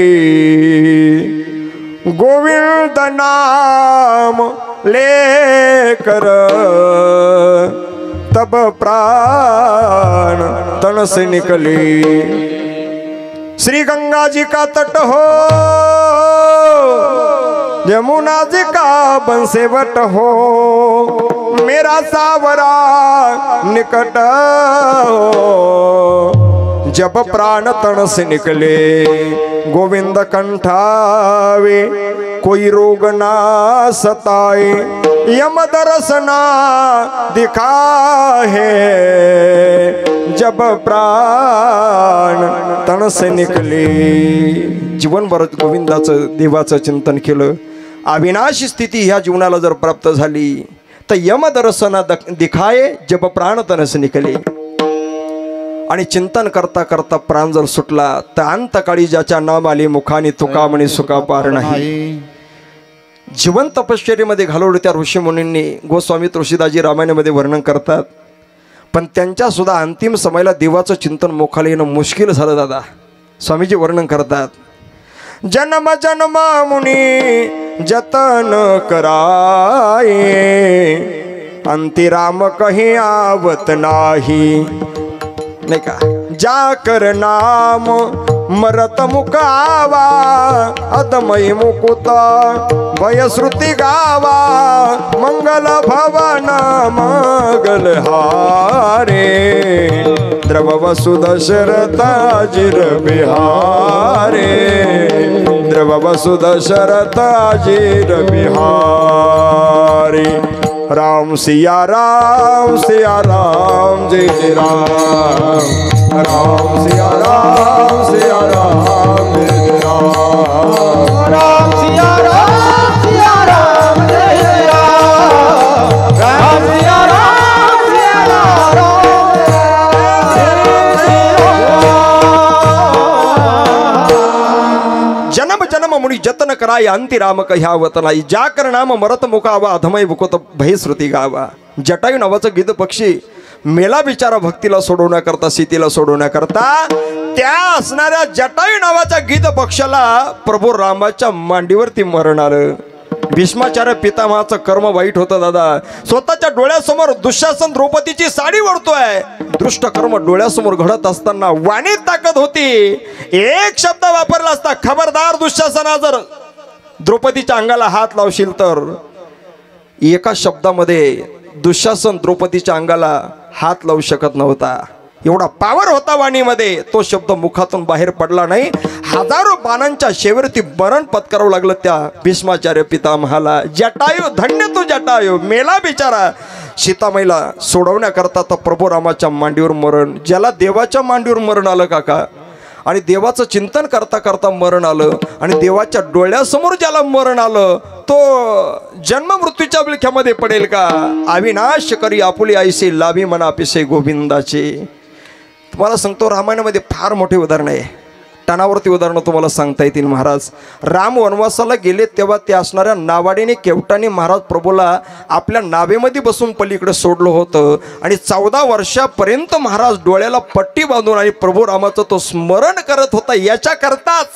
A: गोविंद नाम लेकर तब प्राण तन से निकले. श्री गंगा जी का तट हो, यमुना जी का बंसेवट हो, मेरा सावरा निकट हो, जब प्राण तन से निकले गोविंद कंठावे, कोई रोग ना सताए, यम दर्शना दिखा है, जब प्राण तन से निकले. जीवनभर गोविंदाचं देवाचं चिंतन केलं, अविनाशी स्थिती ह्या जीवनाला जर प्राप्त झाली तर यम दर्शना दिखाए, जब प्राण तन से निकले. आणि चिंतन करता करता प्राण जर सुटला तर अंतकाळी ज्याच्या नाम आले मुखाने तुका म्हणे सुका पार नाही. जीवन तपश्चर्येमध्ये घालवलं त्या ऋषी मुनींनी गोस्वामी तुळशीदासजी रामायणामध्ये वर्णन करतात. पण त्यांच्या सुद्धा अंतिम समयाला देवाचं चिंतन मुखाला येणं मुश्किल झालं दादा. स्वामीजी वर्णन करतात. जन्म जन्म मुनी जतन कराए, अंतिराम कहीं आवत नाही. नाही का, जाकर नाम मरत मुकावा, अदमय मुकुत भयश्रुती गावा, मंगल भवन मंगल हारे, द्रव वसुध शरताजिर बिहारे, द्रव वसुध शरताजिर बिहारे. राम सिया राम जय जय राम, राम सिया राम जय जय राम, राम सिया राम जय जय राम, राम सिया राम जय राम. जन्म जन्म मुनी जतन कराय, अंतिराम कह्यावत नाही, जाकर नाम मरत मुकावा, अधमय मुकुत भयश्रुती गावा. जटायू नावाचं गिद्ध पक्षी मेला बिचारा भक्तीला सोडवण्याकरता, सीतेला सोडवण्याकरता, त्या असणाऱ्या जटायू नावाच्या गिद्ध पक्षाला प्रभू रामाच्या मांडीवरती मरण आलं. भीष्माचार्य पितामहाचं कर्म वाईट होतं दादा. स्वतःच्या डोळ्यासमोर दुःशासन द्रौपदीची साडी ओढतोय. दृष्ट कर्म डोळ्यासमोर घडत असताना वाणीत ताकद होती. एक शब्द वापरला असता, खबरदार दुःशासना जर द्रौपदीच्या अंगाला हात लावशील तर. एका शब्दामध्ये दुःशासन द्रौपदीच्या अंगाला हात लावू शकत नव्हता. एवढा पावर होता वाणीमध्ये. तो शब्द मुखातून बाहेर पडला नाही. हजारो बाणांच्या शेवटी मरण पत्करावं लागलं त्या भीष्माचार्य पितामहाला. जटायू, धन्य तो जटायू, मेला बिचारा. सीतामाईला सोडवण्याकरता तर प्रभू रामाच्या मांडीवर मरण. ज्याला देवाच्या मांडीवर मरण आलं काका, आणि देवाचं चिंतन करता करता मरण आलं, आणि देवाच्या डोळ्यासमोर ज्याला मरण आलं तो जन्म मृत्यूच्या विळख्यामध्ये पडेल का. अविनाश करी आपुली आईसे, लाभी मना पिसे गोविंदाचे. तुम्हाला सांगतो, रामायणामध्ये फार मोठे उदाहरण आहे. टणावरती उदाहरणं तुम्हाला सांगता येतील महाराज. राम वनवासाला गेले तेव्हा ते असणाऱ्या नावाडीने केवटाने महाराज प्रभूला आपल्या नावेमध्ये बसून पलीकडे सोडलं होतं. आणि 14 वर्षापर्यंत महाराज डोळ्याला पट्टी बांधून आणि प्रभू रामाचं तो स्मरण करत होता. याच्याकरताच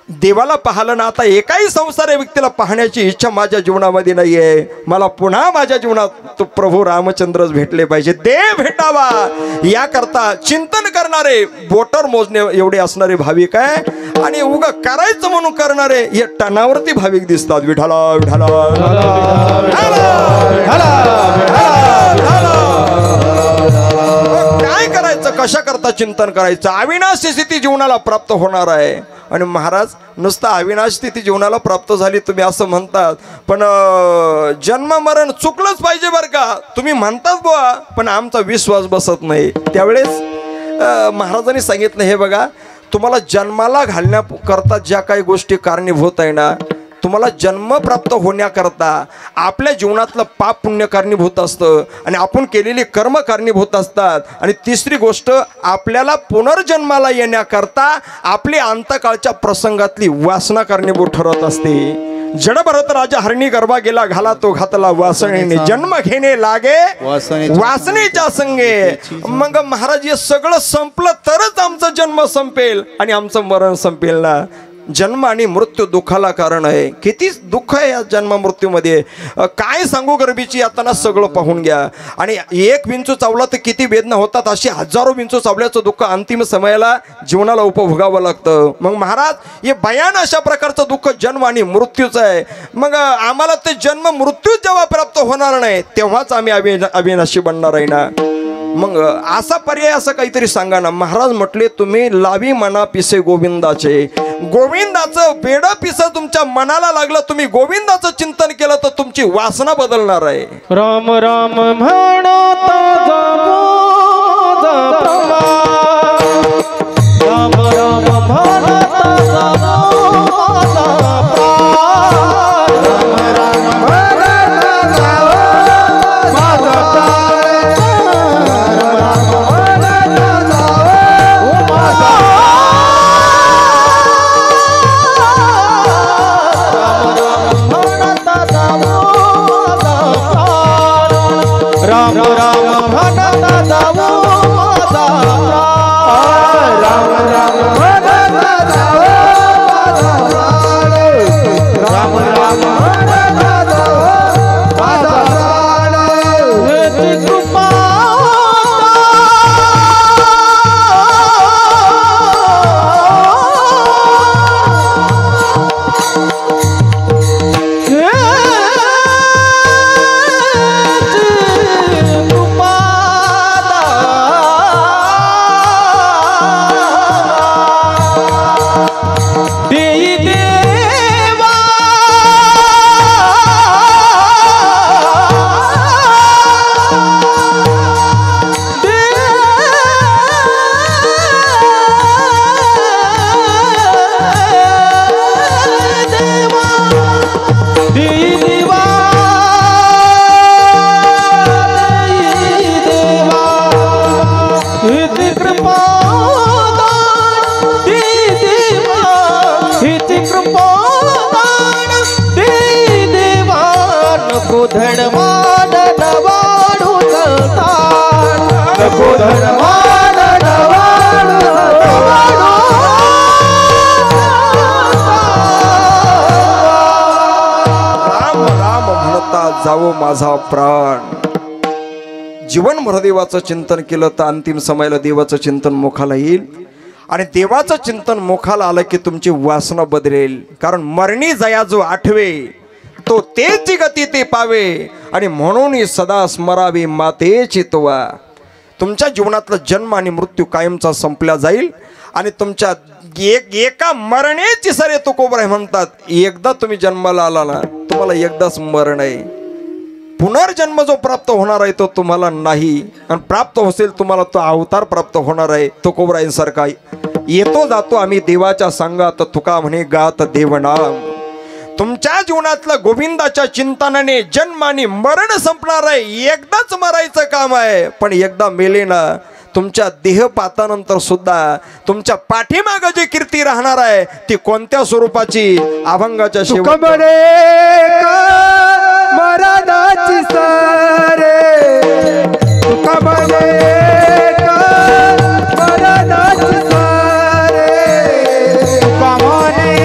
A: देवाला पाहिलं ना, आता एकाही संसारी व्यक्तीला पाहण्याची इच्छा माझ्या जीवनामध्ये नाही आहे. मला पुन्हा माझ्या जीवनात तो प्रभू रामचंद्रच भेटले पाहिजे, देव भेटावा याकरता चिंतन करणारे, बोटर मोजणे एवढे असणारे भाविक आहे आणि उगा करायचं म्हणून करणारे हे टनावरती भाविक दिसतात. विठाला विठाला काय करायचं, कशा करता चिंतन करायचं. अविनाशी स्थिती जीवनाला प्राप्त होणार आहे. आणि महाराज नुसतं अविनाश स्थिती जीवनाला प्राप्त झाली तुम्ही असं म्हणतात, पण जन्म मरण चुकलंच पाहिजे बरं का तुम्ही म्हणतात बुवा, पण आमचा विश्वास बसत नाही. त्यावेळेस महाराजांनी सांगितलं, हे बघा तुम्हाला जन्माला घालण्याकरता ज्या काही गोष्टी कारणीभूत आहे ना, तुम्हाला जन्म प्राप्त होण्याकरता आपल्या जीवनातलं पाप पुण्य कारणीभूत असतं आणि आपण केलेली कर्म कारणीभूत असतात. आणि तिसरी गोष्ट, आपल्याला पुनर्जन्माला येण्याकरता आपली अंतकाळच्या प्रसंगातली वासना कारणीभूत ठरत असते. जड भरत राजा हरणी गर्भा गेला, घाला तो घातला वासनेने, जन्म घेणे लागे वासनेच्या संगे. मग महाराज हे सगळं संपलं तरच आमचा जन्म संपेल आणि आमचं मरण संपेल ना. जन्म आणि मृत्यू दुःखाला कारण आहे. किती दुःख आहे या जन्म मृत्यूमध्ये, काय सांगू. गर्भीची यातना सगळं पाहून घ्या. आणि एक विंचू चावला तर किती वेदना होतात, अशी हजारो विंचू चावल्याचं दुःख अंतिम समयाला जीवनाला उपभोगावं लागतं. मग महाराज हे भयान अशा प्रकारचं दुःख जन्म आणि मृत्यूचं आहे. मग आम्हाला ते जन्म मृत्यू जेव्हा प्राप्त होणार नाही तेव्हाच आम्ही अविनाशी बनणार आहे ना. मग असा पर्याय असं काहीतरी सांगा ना. महाराज म्हटले, तुम्ही लावी मना पिसे गोविंदाचे, गोविंदाचं बेड पिस तुमच्या मनाला लागलं, तुम्ही गोविंदाचं चिंतन केलं तर तुमची वासना बदलणार आहे.
C: राम राम म्हणता जावो जाप्रभा, राम राम म्हणता जावो जाप्रभा, राम राम म्हणता जावो माझा प्राण, राम म्हणता जावो माझा, राम राम म्हणता जावो माझा प्राण, राम राम म्हणता जावो माझा प्राण, राम राम म्हणता जावो माझा प्राण. हेची कृपा
A: जावो माझा प्राण. जीवन देवाचं चिंतन केलं तर अंतिम समयाला देवाचं चिंतन मुखाला येईल. आणि देवाचं चिंतन मुखाला आलं की तुमची वासना बदलेल. कारण मरणी जया जो आठवे तो तेची गती ते पावे, आणि म्हणून सदा स्मरावे मातेची तोवा. तुमच्या जीवनातला जन्म आणि मृत्यू कायमचा संपला जाईल. आणि तुमच्या एका मरणाची सरे तुकोबर म्हणतात, एकदा तुम्ही जन्माला आला ना तुम्हाला एकदाच मरण आहे. पुनर्जन्म जो प्राप्त होणार आहे तो तुम्हाला नाही, आणि प्राप्त होईल तुम्हाला तो अवतार प्राप्त होणार आहे. तुकोबरायांसारखा येतो जातो आम्ही देवाच्या संगात, तुका म्हणे गात देवनाम. तुमच्या जीवनातलं गोविंदाच्या चिंतनाने जन्म आणि मरण संपणार आहे. एकदाच मरायचं काम आहे, पण एकदा मेले ना तुमच्या देह पातानंतर सुद्धा तुमच्या पाठीमागं जी कीर्ती राहणार आहे ती कोणत्या स्वरूपाची, अभंगाच्या शेवटी
B: मरणाची सारे तुका म्हणे मरणाची सारे तुका म्हणे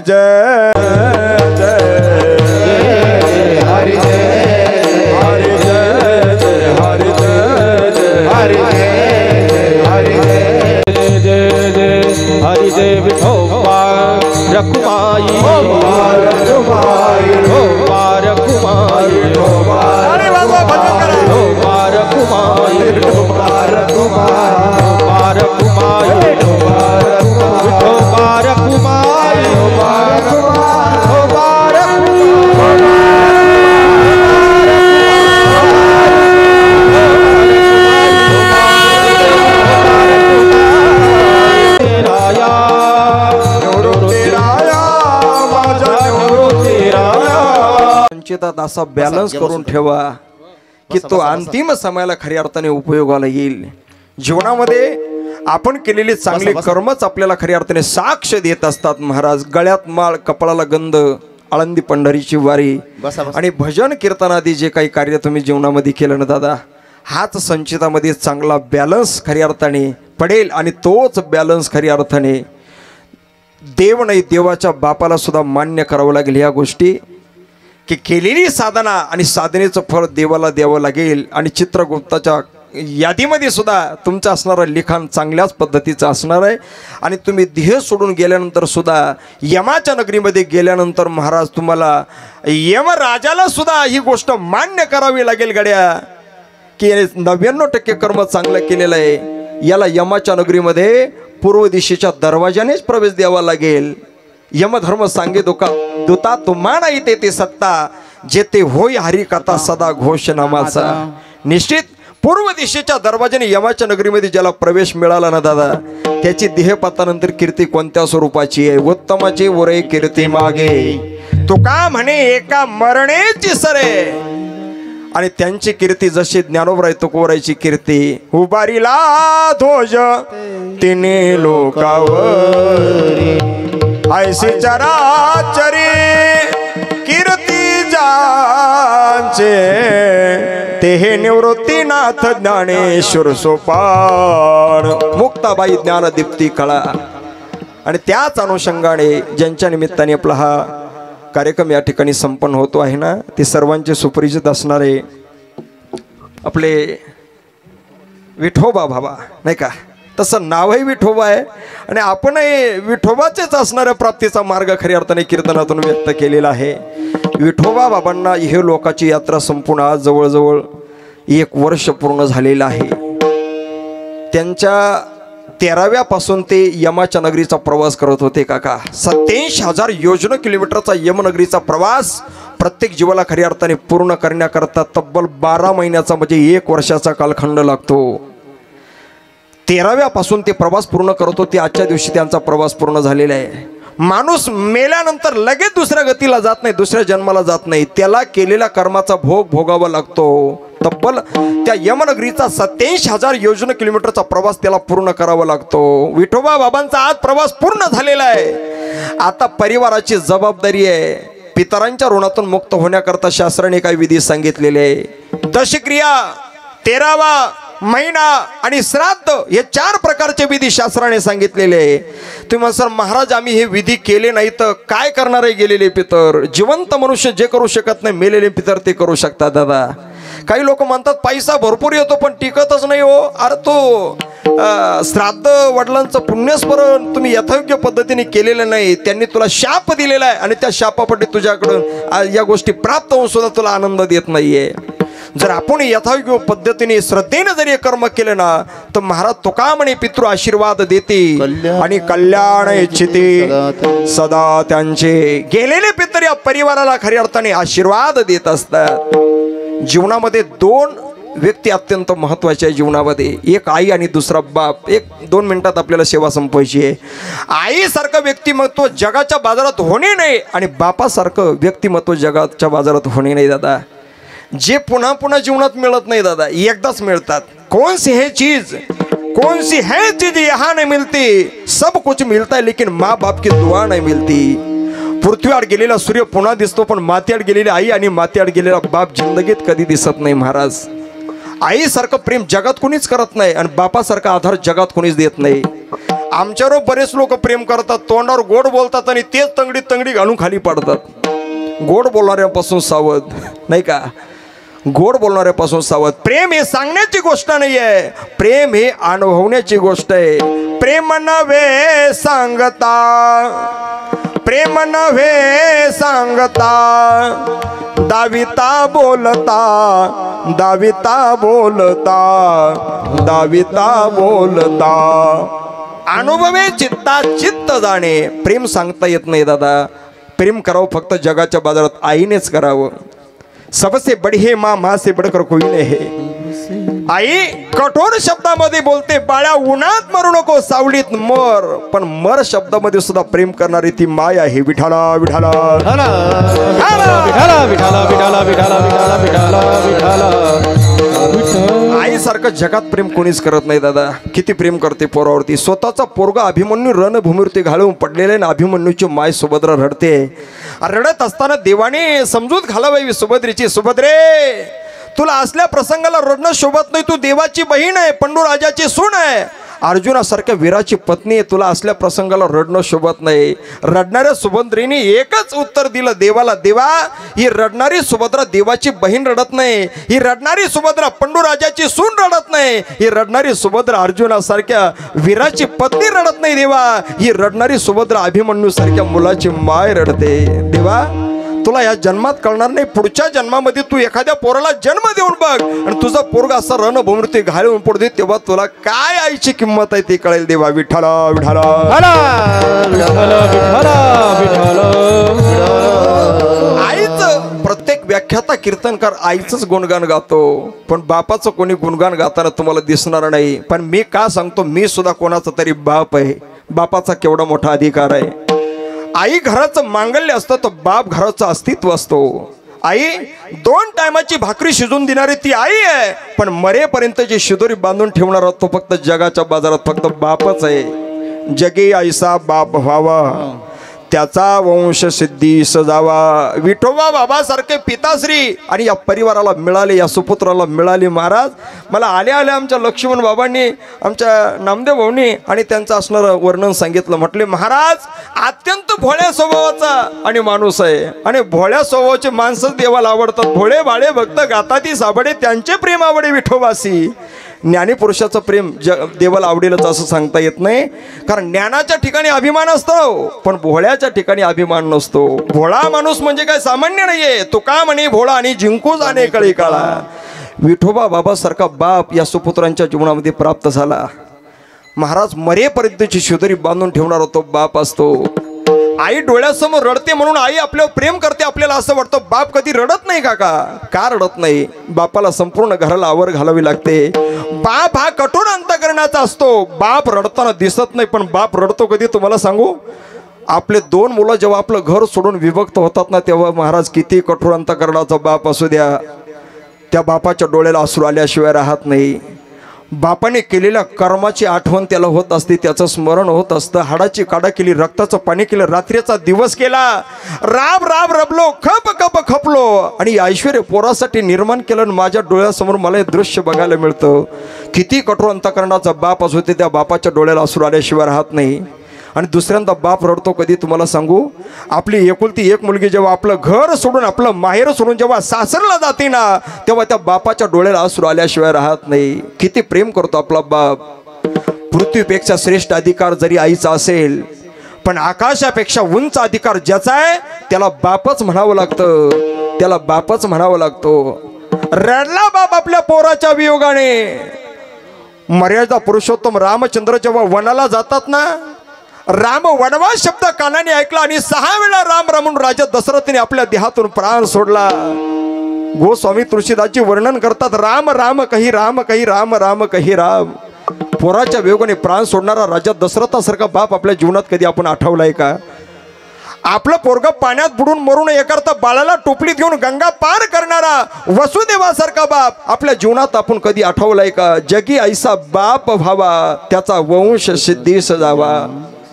A: जय हरि जय हरि जय हरि जय हरि
B: हरि
C: जय जय हरि जय विठोबा रखुमाई
B: रखुमाई
C: रखुमाई
A: अरे बाबा भजन करा
C: रखुमाई रखुमाई विठोबा रखुमाई
A: संचितात असा बॅलन्स करून ठेवा की तो अंतिम समयाला खऱ्या अर्थाने उपयोगाला येईल. जीवनामध्ये आपण केलेली चांगली कर्मच आपल्याला खऱ्या अर्थाने साक्ष देत असतात. महाराज गळ्यात माळ, कपाळाला गंध, आळंदी पंढरीची वारी आणि भजन कीर्तनादी जे काही कार्य तुम्ही जीवनामध्ये केलं ना दादा, हाच संचितामध्ये चांगला बॅलन्स खऱ्या अर्थाने पडेल. आणि तोच बॅलन्स खऱ्या अर्थाने देव नाही, देवाच्या बापाला सुद्धा मान्य करावं लागेल ह्या गोष्टी, की केलेली साधना आणि साधनेचं फळ देवाला द्यावं लागेल. आणि चित्रगुप्ताच्या यादीमध्ये सुद्धा तुमचं असणारं लिखाण चांगल्याच पद्धतीचं असणार आहे. आणि तुम्ही देह सोडून गेल्यानंतर सुद्धा यमाच्या नगरीमध्ये गेल्यानंतर महाराज तुम्हाला यमराजाला सुद्धा ही गोष्ट मान्य करावी लागेल गड्या, की 99% कर्म चांगलं केलेलं आहे. याला यमाच्या नगरीमध्ये पूर्व दिशेच्या दरवाजानेच प्रवेश द्यावा लागेल. यमधर्म सांगे दुता तुम्हाला येते ते सत्ता, जेते होय हरी कथा सदा घोष नामाचा. निश्चित पूर्व दिशेच्या दरवाजाने यमाच्या नगरीमध्ये ज्याला प्रवेश मिळाला ना दादा, त्याची देहपातानंतर कीर्ती कोणत्या स्वरूपाची आहे? उत्तमाची उरे कीर्ती मागे, तुका म्हणे एका मरणेची सरे. आणि त्यांची कीर्ती जशी ज्ञानोबराय तुकोबरायची कीर्ती, उभारीला ध्वज तिने लोकावरी, ऐसी चराचरी कीर्ती जांचे, ते हे निवृत्तीनाथ ज्ञानेश्वर सोपान. मुक्ताबाई ज्ञानदीप्ती कळा. आणि त्याच अनुषंगाने ज्यांच्या निमित्ताने आपला हा कार्यक्रम या ठिकाणी संपन्न होतो आहे ना, ते सर्वांचे सुपरिचित असणारे आपले विठोबा बाबा नाही का, तसं नावही विठोबा आहे आणि आपणही विठोबाचेच असणाऱ्या प्राप्तीचा मार्ग खऱ्या अर्थाने कीर्तनातून व्यक्त केलेला आहे. विठोबा बाबांना हे लोकाची यात्रा संपूर्ण आज जवळजवळ 1 वर्ष पूर्ण झालेलं आहे. त्यांच्या 13व्यापासून ते यमाच्या नगरीचा प्रवास करत होते काका. 87,000 योजन किलोमीटरचा यमनगरीचा प्रवास प्रत्येक जीवाला खऱ्या अर्थाने पूर्ण करण्याकरता तब्बल 12 महिन्याचा म्हणजे 1 वर्षाचा कालखंड लागतो. 13व्यापासून ते प्रवास पूर्ण करत होते. आजच्या दिवशी त्यांचा प्रवास पूर्ण झालेला आहे. माणूस मेल्यानंतर लगेच दुसऱ्या गतीला जात नाही, दुसऱ्या जन्माला जात नाही. त्याला केलेल्या कर्माचा भोग भोगावा लागतो. तब्बल त्या यमनगरीचा 87,000 योजन किलोमीटरचा प्रवास त्याला पूर्ण करावा लागतो. विठोबा बाबांचा आज प्रवास पूर्ण झालेला आहे. आता परिवाराची जबाबदारी आहे. पितरांच्या ऋणातून मुक्त होण्याकरता शास्त्राने काही विधी सांगितलेले आहे. दशक्रिया, 13वा महिना आणि श्राद्ध हे 4 प्रकारचे विधी शास्त्राने सांगितलेले आहे. तुम्ही सर महाराज आम्ही हे विधी केले नाही तर काय करणार आहे गेलेले पितर? जिवंत मनुष्य जे करू शकत नाही मेलेले पितर ते करू शकतात दादा. काही लोक म्हणतात पैसा भरपूर येतो पण टिकतच नाही हो. अरे तो श्राद्ध वडिलांचं पुण्यस्मरण तुम्ही यथायोग्य पद्धतीने केलेलं नाही. त्यांनी तुला शाप दिलेला आहे आणि त्या शापापटी तुझ्याकडून या गोष्टी प्राप्त होऊन सुद्धा तुला आनंद देत नाहीये. जर आपण यथायोग्य पद्धतीने श्रद्धेने जर हे कर्म केले ना तर महाराज तुका म्हणे पितृ आशीर्वाद देते आणि कल्याण इच्छिते सदा त्यांचे. गेलेले पितर या परिवाराला खऱ्या अर्थाने आशीर्वाद देत असतात. जीवनामध्ये 2 व्यक्ती अत्यंत महत्त्वाच्या आहे जीवनामध्ये, एक आई आणि दुसरा बाप. 1-2 मिनिटात आपल्याला सेवा संपवायची आहे. आईसारखं व्यक्तिमत्व जगाच्या बाजारात होणे नाही आणि बापासारखं व्यक्तिमत्व जगाच्या बाजारात होणे नाही दादा. जे पुन्हा पुन्हा जीवनात मिळत नाही दादा, एकदाच मिळतात. कौन सी है चीज यहाँ नहीं मिलती, सब कुछ मिलता है लेकिन माँ बाप की दुआ नहीं मिलती. पृथ्वीआड गेलेला सूर्य पुन्हा दिसतो पण मातीआड गेलेली आई आणि मातीआड गेलेला बाप जिंदगीत कधी दिसत नाही महाराज. आईसारखं प्रेम जगात कोणीच करत नाही आणि बापासारखा आधार जगात कोणीच देत नाही. आमच्यावर बरेच लोक प्रेम करतात, तोंडावर गोड बोलतात आणि तेच तंगडी तंगडी घालून खाली पडतात. गोड बोलणाऱ्यापासून सावध, नाही का? गोड बोलणाऱ्यापासून सावध. प्रेम हे सांगण्याची गोष्ट नाही आहे, प्रेम हे अनुभवण्याची गोष्ट आहे. प्रेम नव्हे सांगता, प्रेम नव्हे सांगता, दाविता बोलता, दाविता बोलता, दाविता बोलता. अनुभवे चित्ता चित्त जाणे. प्रेम सांगता येत नाही दादा. प्रेम करावं फक्त जगाच्या बाजारात आईनेच करावं. सबसे बडी हे माँ से बढ़कर कोई नहीं है. आई कठोर शब्दामध्ये बोलते, बाळा उन्हात मरू नको, सावलीत मर. पण मर शब्दामध्ये सुद्धा प्रेम करणारी ती माय आहे. विठाला विठाला आईसारखं जगात प्रेम कोणीच करत नाही दादा. किती प्रेम करते पोरावरती. स्वतःचा पोरगा अभिमन्यू रणभूमीवरती घालून पडलेले ना, अभिमन्यूची माय सुभद्रा रडते. रडत असताना देवाने समजूत घालावी सुभद्रेची. सुभद्रे, तुला असल्या प्रसंगाला रडणं शोभत नाही. तू देवाची बहीण आहे, पंडूराजाची सून आहे, अर्जुनासारख्या वीराची पत्नी आहे. तुला असल्या प्रसंगाला रडणं शोभत नाही. रडणाऱ्या सुभद्रेने एकच उत्तर दिलं देवाला, देवा ही रडणारी सुभद्रा देवाची बहीण रडत नाही, ही रडणारी सुभद्रा पंडूराजाची सून रडत नाही, ही रडणारी सुभद्रा अर्जुनासारख्या वीराची पत्नी रडत नाही देवा, ही रडणारी सुभद्रा अभिमन्यू सारख्या मुलाची माय रडते. देवा तुला या जन्मात कळणार नाही, पुढच्या जन्मामध्ये तू एखाद्या पोराला जन्म देऊन बघ आणि तुझा पोरगा असा रणभूमीवरती घालून पडते, तेव्हा तुला काय आईची किंमत आहे ते कळेल. देवा विठ्ठला विठ्ठला. आईचं प्रत्येक व्याख्याता कीर्तनकार आईचंच गुणगान गातो, पण बापाचं कोणी गुणगान गाताना तुम्हाला दिसणार नाही. पण मी का सांगतो, मी सुद्धा कोणाचा तरी बाप आहे. बापाचा केवढा मोठा अधिकार आहे. आई घराचं मांगल्य असतं तर बाप घराचं अस्तित्व असतो. आई 2 टायमाची भाकरी शिजून देणारी ती आई आहे, पण मरेपर्यंत जी शिदोरी बांधून ठेवणारा तो फक्त जगाच्या बाजारात फक्त बापच आहे. जगे आईसा बाप व्हावा, त्याचा वंश सिद्धी सजावा. विठोबा बाबासारखे पिताश्री आणि या परिवाराला मिळाले, या सुपुत्राला मिळाले. महाराज मला आल्या आल्या आमच्या लक्ष्मण बाबांनी, आमच्या नामदेव भाऊंनी आणि त्यांचं असणारं वर्णन सांगितलं. म्हटले महाराज अत्यंत भोळ्या स्वभावाचा आणि माणूस आहे, आणि भोळ्या स्वभावाचे माणसंच देवाला आवडतात. भोळे भाळे भक्त गाताती साबडे, त्यांचे प्रेम आवडे विठोबासी. ज्ञानीपुरुषाचं प्रेम देवाला आवडेलच असं सांगता येत नाही, कारण ज्ञानाच्या ठिकाणी अभिमान असतो पण भोळ्याच्या ठिकाणी अभिमान नसतो. भोळा माणूस म्हणजे काय सामान्य नाहीये. तुका म्हणे भोळा आणि जिंकू जाणे कळी काळा. विठोबा बाबासारखा बाप या सुपुत्रांच्या जीवनामध्ये प्राप्त झाला. महाराज मरेपर्यंतची शिदोरी बांधून ठेवणारा तो बाप असतो. आई डोळ्यासमोर रडते म्हणून आई आपल्यावर प्रेम करते. आपल्याला असं वाटतं बाप कधी रडत नाही का रडत नाही? बापाला संपूर्ण घराला आवर घालावी लागते. बाप हा कठोर अंतःकरणाचा असतो. बाप रडताना दिसत नाही, पण बाप रडतो कधी तुम्हाला सांगू? आपले 2 मुलं जेव्हा आपलं घर सोडून विभक्त होतात ना, तेव्हा महाराज किती कठोर अंतःकरणाचा बाप असू द्या, त्या बापाच्या डोळ्याला अश्रू आल्याशिवाय राहत नाही. बापाने केलेल्या कर्माची आठवण त्याला होत असते, त्याचं स्मरण होत असतं. हाडाची काढा केली, रक्ताचं पाणी केलं, रात्रीचा दिवस केला, राब राब रबलो, खप खप खपलो आणि ऐश्वर्य पोरासाठी निर्माण केलं. माझ्या डोळ्यासमोर मला हे दृश्य बघायला मिळतं. किती कठोर अंतःकरणाचा बाप असू दे, त्या बापाच्या डोळ्याला अश्रू आल्याशिवाय राहत नाही. आणि दुसऱ्यांदा बाप रडतो कधी तुम्हाला सांगू? आपली एकुलती एक मुलगी जेव्हा आपलं घर सोडून, आपलं माहेर सोडून जेव्हा सासरला जाते ना, तेव्हा त्या बापाच्या डोळ्याला अश्रू आल्याशिवाय राहत नाही. किती प्रेम करतो आपला बाप. पृथ्वीपेक्षा श्रेष्ठ अधिकार जरी आईचा असेल, पण आकाशापेक्षा उंच अधिकार ज्याचा आहे त्याला बापच म्हणावं लागतं, त्याला बापच म्हणावं लागतो. रडला बाप आपल्या पोराच्या वियोगाने. मर्यादा पुरुषोत्तम रामचंद्र जेव्हा वनाला जातात ना, राम वनवास शब्द कानाने ऐकला आणि 6 वेळा राम रामून राजा दशरथने आपल्या देहातून प्राण सोडला. गोस्वामी तुळशीदासजी वर्णन करतात, राम राम कही राम कही राम राम कही राम. पोराच्या वियोगाने प्राण सोडणारा राजा दशरथासारखा बाप आपल्या जीवनात कधी आपण आठवलाय का? आपलं पोरग पाण्यात बुडून मरून एकारता बाळाला टोपलीत घेऊन गंगा पार करणारा वसुदेवासारखा बाप आपल्या जीवनात आपण कधी आठवलाय का? जगी ऐसा बाप व्हावा, त्याचा वंश सिद्धीस जावा.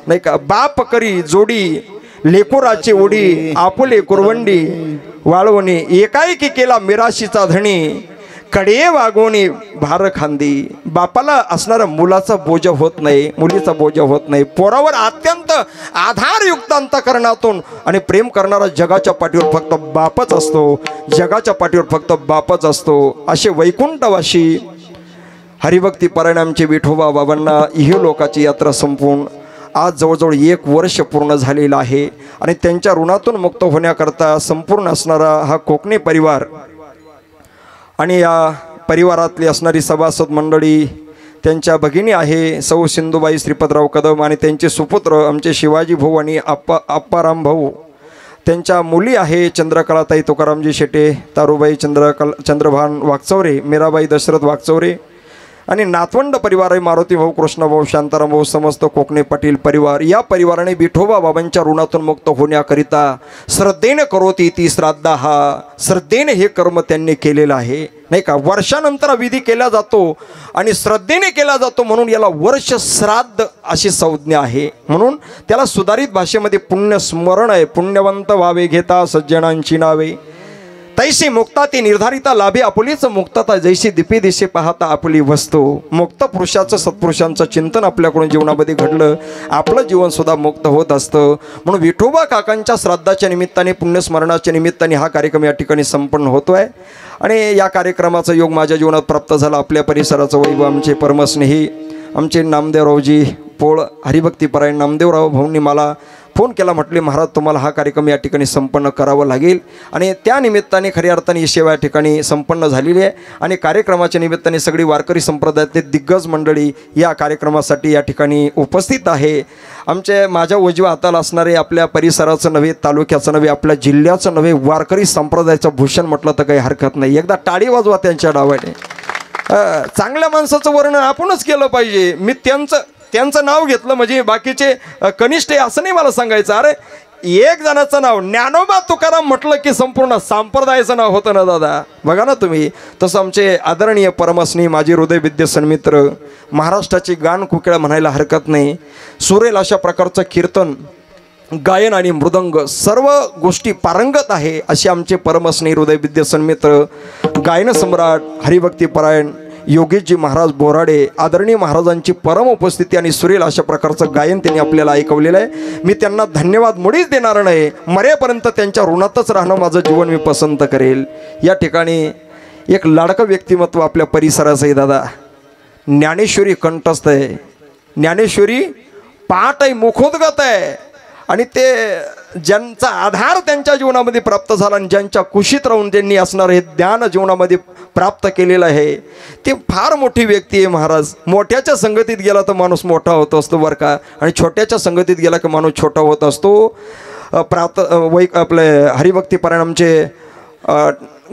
A: नाही का? बाप करी जोडी लेकोराची ओढी, आपुले कुरवंडी वाळवणी, एकाएकी केला मिराशीचा धणी. कडे वागवणे भार खांदी. बापाला असणारा मुलाचा बोजा होत नाही, मुलीचा बोजा होत नाही. पोरावर अत्यंत आधारयुक्त अंतःकरणातून आणि प्रेम करणारा जगाच्या पाठीवर फक्त बापच असतो, जगाच्या पाठीवर फक्त बापच असतो. असे वैकुंठवाशी हरिभक्ती परायण आमचे विठोबा बाबांना इहलोकाची यात्रा संपवून आज जवळजवळ 1 वर्ष पूर्ण झालेलं आहे. आणि त्यांच्या ऋणातून मुक्त होण्याकरता संपूर्ण असणारा हा कोकणी परिवार आणि या परिवारातली असणारी सभासद मंडळी, त्यांच्या भगिनी आहे सौ सिंधुबाई श्रीपतराव कदम आणि त्यांचे सुपुत्र आमचे शिवाजी भाऊ आणि आप्पाराम भाऊ. त्यांच्या मुली आहे चंद्रकलाताई तुकारामजी शेटे, तारुबाई चंद्रभान वागचौरे, मीराबाई दशरथ वागचौरे आणि नातवंड परिवार आहे मारुती भाऊ, कृष्णभाऊ, शांताराम भाऊ, समस्त कोकणे पाटील परिवार. या परिवाराने विठोबा बाबांच्या ऋणातून मुक्त होण्याकरिता श्रद्धेने करोती ती श्राद्धा, हा श्रद्धेने हे कर्म त्यांनी केलेलं आहे नाही का. वर्षानंतर विधी केला जातो आणि श्रद्धेने केला जातो म्हणून याला वर्ष श्राद्ध अशी संज्ञा आहे. म्हणून त्याला सुधारित भाषेमध्ये पुण्यस्मरण आहे. पुण्यवंत व्हावे घेता सज्जनांची नावे, तैशी मुक्ता ती निर्धारिता लाभे आपुलीच मुक्तता, जैशी दिपे दिशे पाहता आपली वस्तू. मुक्त पुरुषाचं सत्पुरुषांचं चिंतन आपल्याकडून जीवनामध्ये घडलं, आपलं जीवन सुद्धा मुक्त होत असतं. म्हणून विठोबा काकांच्या श्राद्धाच्या निमित्ताने, पुण्यस्मरणाच्या निमित्ताने हा कार्यक्रम या ठिकाणी संपन्न होतो आहे. आणि या कार्यक्रमाचा योग माझ्या जीवनात प्राप्त झाला. आपल्या परिसराचं वैभव आमचे परमस्नेही आमचे नामदेवरावजी पोळ, हरिभक्तीपरायण नामदेवराव भाऊंनी मला फोन केला, म्हटले महाराज तुम्हाला हा कार्यक्रम या ठिकाणी संपन्न करावा लागेल. आणि त्या निमित्ताने खऱ्या अर्थाने ही सेवा या ठिकाणी संपन्न झालेली आहे. आणि कार्यक्रमाच्या निमित्ताने सगळी वारकरी संप्रदायातले दिग्गज मंडळी या कार्यक्रमासाठी या ठिकाणी उपस्थित आहे. आमचे माझ्या उजव्या हाताला असणारे आपल्या परिसराचं नव्हे, तालुक्याचं नव्हे, आपल्या जिल्ह्याचं नव्हे, वारकरी संप्रदायाचं भूषण म्हटलं तर काही हरकत नाही. एकदा टाळी वाजवा त्यांच्या डावाने. चांगल्या माणसाचं वर्णन आपणच केलं पाहिजे. मी त्यांचं नाव घेतलं म्हणजे बाकीचे कनिष्ठ आहे असं नाही मला सांगायचं. अरे एक जणाचं नाव ज्ञानोबा तुकाराम म्हटलं की संपूर्ण संप्रदायाचं नाव होतं ना दादा. बघा ना तुम्ही. तसं आमचे आदरणीय परमस्नेही माझे हृदयविद्य सन्मित्र, महाराष्ट्राची गान कुकिळा म्हणायला हरकत नाही, सुरेल अशा प्रकारचं कीर्तन, गायन आणि मृदंग सर्व गोष्टी पारंगत आहे असे आमचे परमस्नेही हृदयविद्य सन्मित्र, गायन सम्राट, हरिभक्तीपरायण योगेशजी महाराज बोराडे, आदरणीय महाराजांची परम उपस्थिती आणि सुरेल अशा प्रकारचं गायन त्यांनी आपल्याला ऐकवलेलं आहे. मी त्यांना धन्यवाद मुळीच देणार नाही. मरेपर्यंत त्यांच्या ऋणातच राहणं माझं जीवन मी पसंत करेल. या ठिकाणी एक लाडकं व्यक्तिमत्व आपल्या परिसराचं आहे दादा. ज्ञानेश्वरी कंठस्थ आहे, ज्ञानेश्वरी पाठ आहे, मुखोद्गत आहे. आणि ते ज्यांचा आधार त्यांच्या जीवनामध्ये प्राप्त झाला आणि ज्यांच्या कुशीत राहून त्यांनी असणार हे ज्ञान जीवनामध्ये प्राप्त केलेलं आहे, ते फार मोठी व्यक्ती आहे महाराज. मोठ्याच्या संगतीत गेला तर माणूस मोठा होत असतो बरं का, आणि छोट्याच्या संगतीत गेला की माणूस छोटा होत असतो. आपले हरिभक्तीपरायण आमचे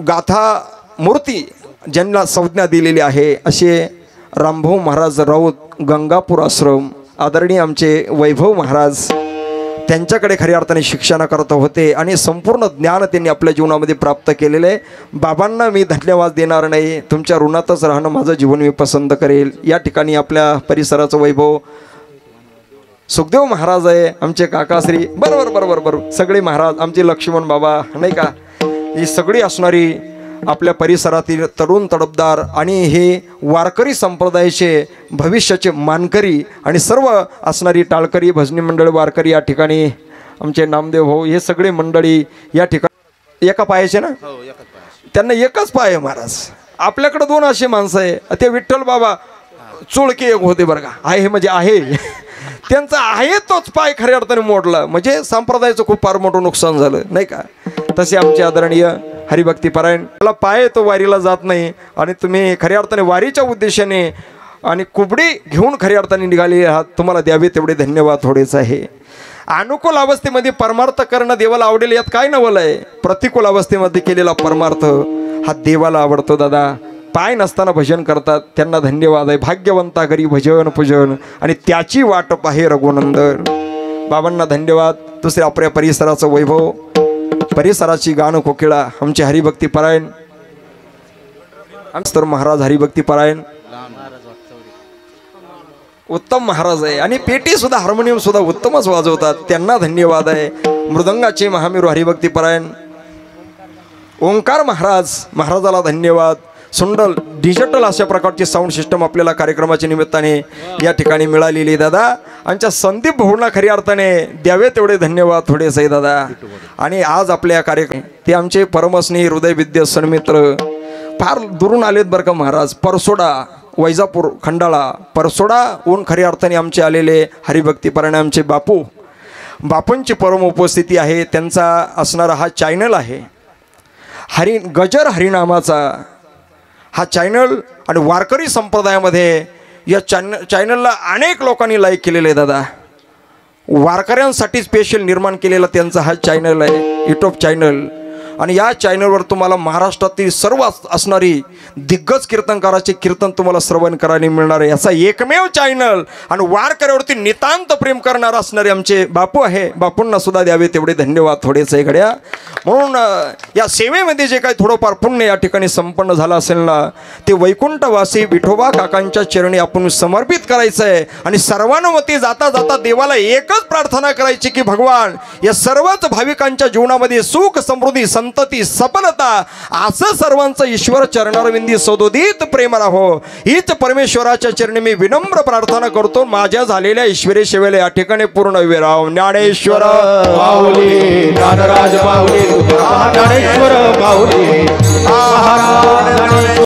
A: गाथा मूर्ती ज्यांना संज्ञा दिलेली आहे असे रामभाऊ महाराज राऊत, गंगापूर आश्रम, आदरणीय आमचे वैभव महाराज, त्यांच्याकडे खऱ्या अर्थाने शिक्षणाकरता होते आणि संपूर्ण ज्ञान त्यांनी आपल्या जीवनामध्ये प्राप्त केलेलं आहे. बाबांना मी धन्यवाद देणार नाही. तुमच्या ऋणातच राहणं माझं जीवन मी पसंत करेल. या ठिकाणी आपल्या परिसराचं वैभव सुखदेव महाराज आहे, आमचे काकाश्री, बरोबर सगळे महाराज, आमचे लक्ष्मण बाबा नाही का, ही सगळी असणारी आपल्या परिसरातील तरुण तडफदार आणि हे वारकरी संप्रदायाचे भविष्याचे मानकरी आणि सर्व असणारी टाळकरी, भजनी मंडळ, वारकरी, या ठिकाणी आमचे नामदेव भाऊ, हे सगळे मंडळी या ठिकाणी एका पायाचे ना, त्यांना एकच पाय आहे महाराज. आपल्याकडे 2 असे माणसं आहे. ते विठ्ठल बाबा चुळके एक होते बरं का, आहे म्हणजे आहे, त्यांचा आहे तोच पाय खऱ्या अर्थाने मोडला म्हणजे संप्रदायाचं खूप फार मोठं नुकसान झालं नाही का. तसे आमचे आदरणीय हरिभक्तीपरायण, त्याला पाय तो वारीला जात नाही आणि तुम्ही खऱ्या अर्थाने वारीच्या उद्देशाने आणि कुबडी घेऊन खऱ्या अर्थाने निघाले आहात. तुम्हाला द्यावे तेवढे धन्यवाद थोडेच आहे. अनुकूल अवस्थेमध्ये परमार्थ करणं देवाला आवडेल यात काय नवल आहे. प्रतिकूल अवस्थेमध्ये केलेला परमार्थ हा देवाला आवडतो दादा. पाय नसताना भजन करतात त्यांना धन्यवाद आहे. भाग्यवंता घरी भजन पूजन आणि त्याची वाट पाहे रघुनंदन. बाबांना धन्यवाद. दुसरे आपल्या परिसराचं वैभव, परिसराची गाणं कोकिळा आमचे हरिभक्तीपरायण तर महाराज हरिभक्तीपरायण उत्तम महाराज आहे आणि पेटी सुद्धा, हार्मोनियम सुद्धा उत्तमच वाजवतात. त्यांना धन्यवाद आहे. मृदंगाचे महामेरू हरिभक्तीपरायण ओंकार महाराज, महाराजाला धन्यवाद. सुंदर डिजिटल अशा प्रकारची साऊंड सिस्टम आपल्याला कार्यक्रमाच्या निमित्ताने या ठिकाणी मिळालेली दादा. आमच्या संदीप भाऊंना खऱ्या अर्थाने द्यावे तेवढे धन्यवाद थोडेसे दादा. आणि आज आपल्या कार्यक्रम ते आमचे परमस्नेही हृदयविद्या सन्मित्र फार दुरून आलेत बरं का महाराज. परसोडा वैजापूर खंडाळा परसोडा ऊन खऱ्या अर्थाने आमचे आलेले हरिभक्तीपरायण आमचे बापूंची परम उपस्थिती आहे. त्यांचा असणारा हा चॅनल आहे गजर हरिनामाचा हा चॅनल. आणि वारकरी संप्रदायामध्ये या चॅनलला अनेक लोकांनी लाईक केलेलं आहे दादा. वारकऱ्यांसाठी स्पेशल निर्माण केलेला त्यांचा हा चॅनल आहे यूट्यूब चॅनल. आणि या चॅनलवर तुम्हाला महाराष्ट्रातील सर्व असणारी दिग्गज कीर्तनकाराचे कीर्तन तुम्हाला श्रवण करायला मिळणार आहे. याचा एकमेव चॅनल आणि वारकऱ्यावरती नितांत प्रेम करणारे असणारे आमचे बापू आहे. बापूंना सुद्धा द्यावे तेवढे धन्यवाद थोडेसे घड्या. म्हणून या सेवेमध्ये जे काही थोडंफार पुण्य या ठिकाणी संपन्न झालं असेल ना ते वैकुंठवासी विठोबा काकांच्या चरणी आपण समर्पित करायचं आहे. आणि सर्वानुमती जाता जाता देवाला एकच प्रार्थना करायची की भगवान या सर्वच भाविकांच्या जीवनामध्ये सुख समृद्धी संतती सफलता असं सर्वांचं ईश्वर चरणारविंदी सदोदित प्रेम राहो हीच परमेश्वराच्या चरणी मी विनम्र प्रार्थना करतो. माझ्या झालेल्या ईश्वरी सेवेला या ठिकाणी पूर्ण विराम. ज्ञानेश्वर
C: माऊली ज्ञानराज माऊली ज्ञानेश्वर माऊली महाराज.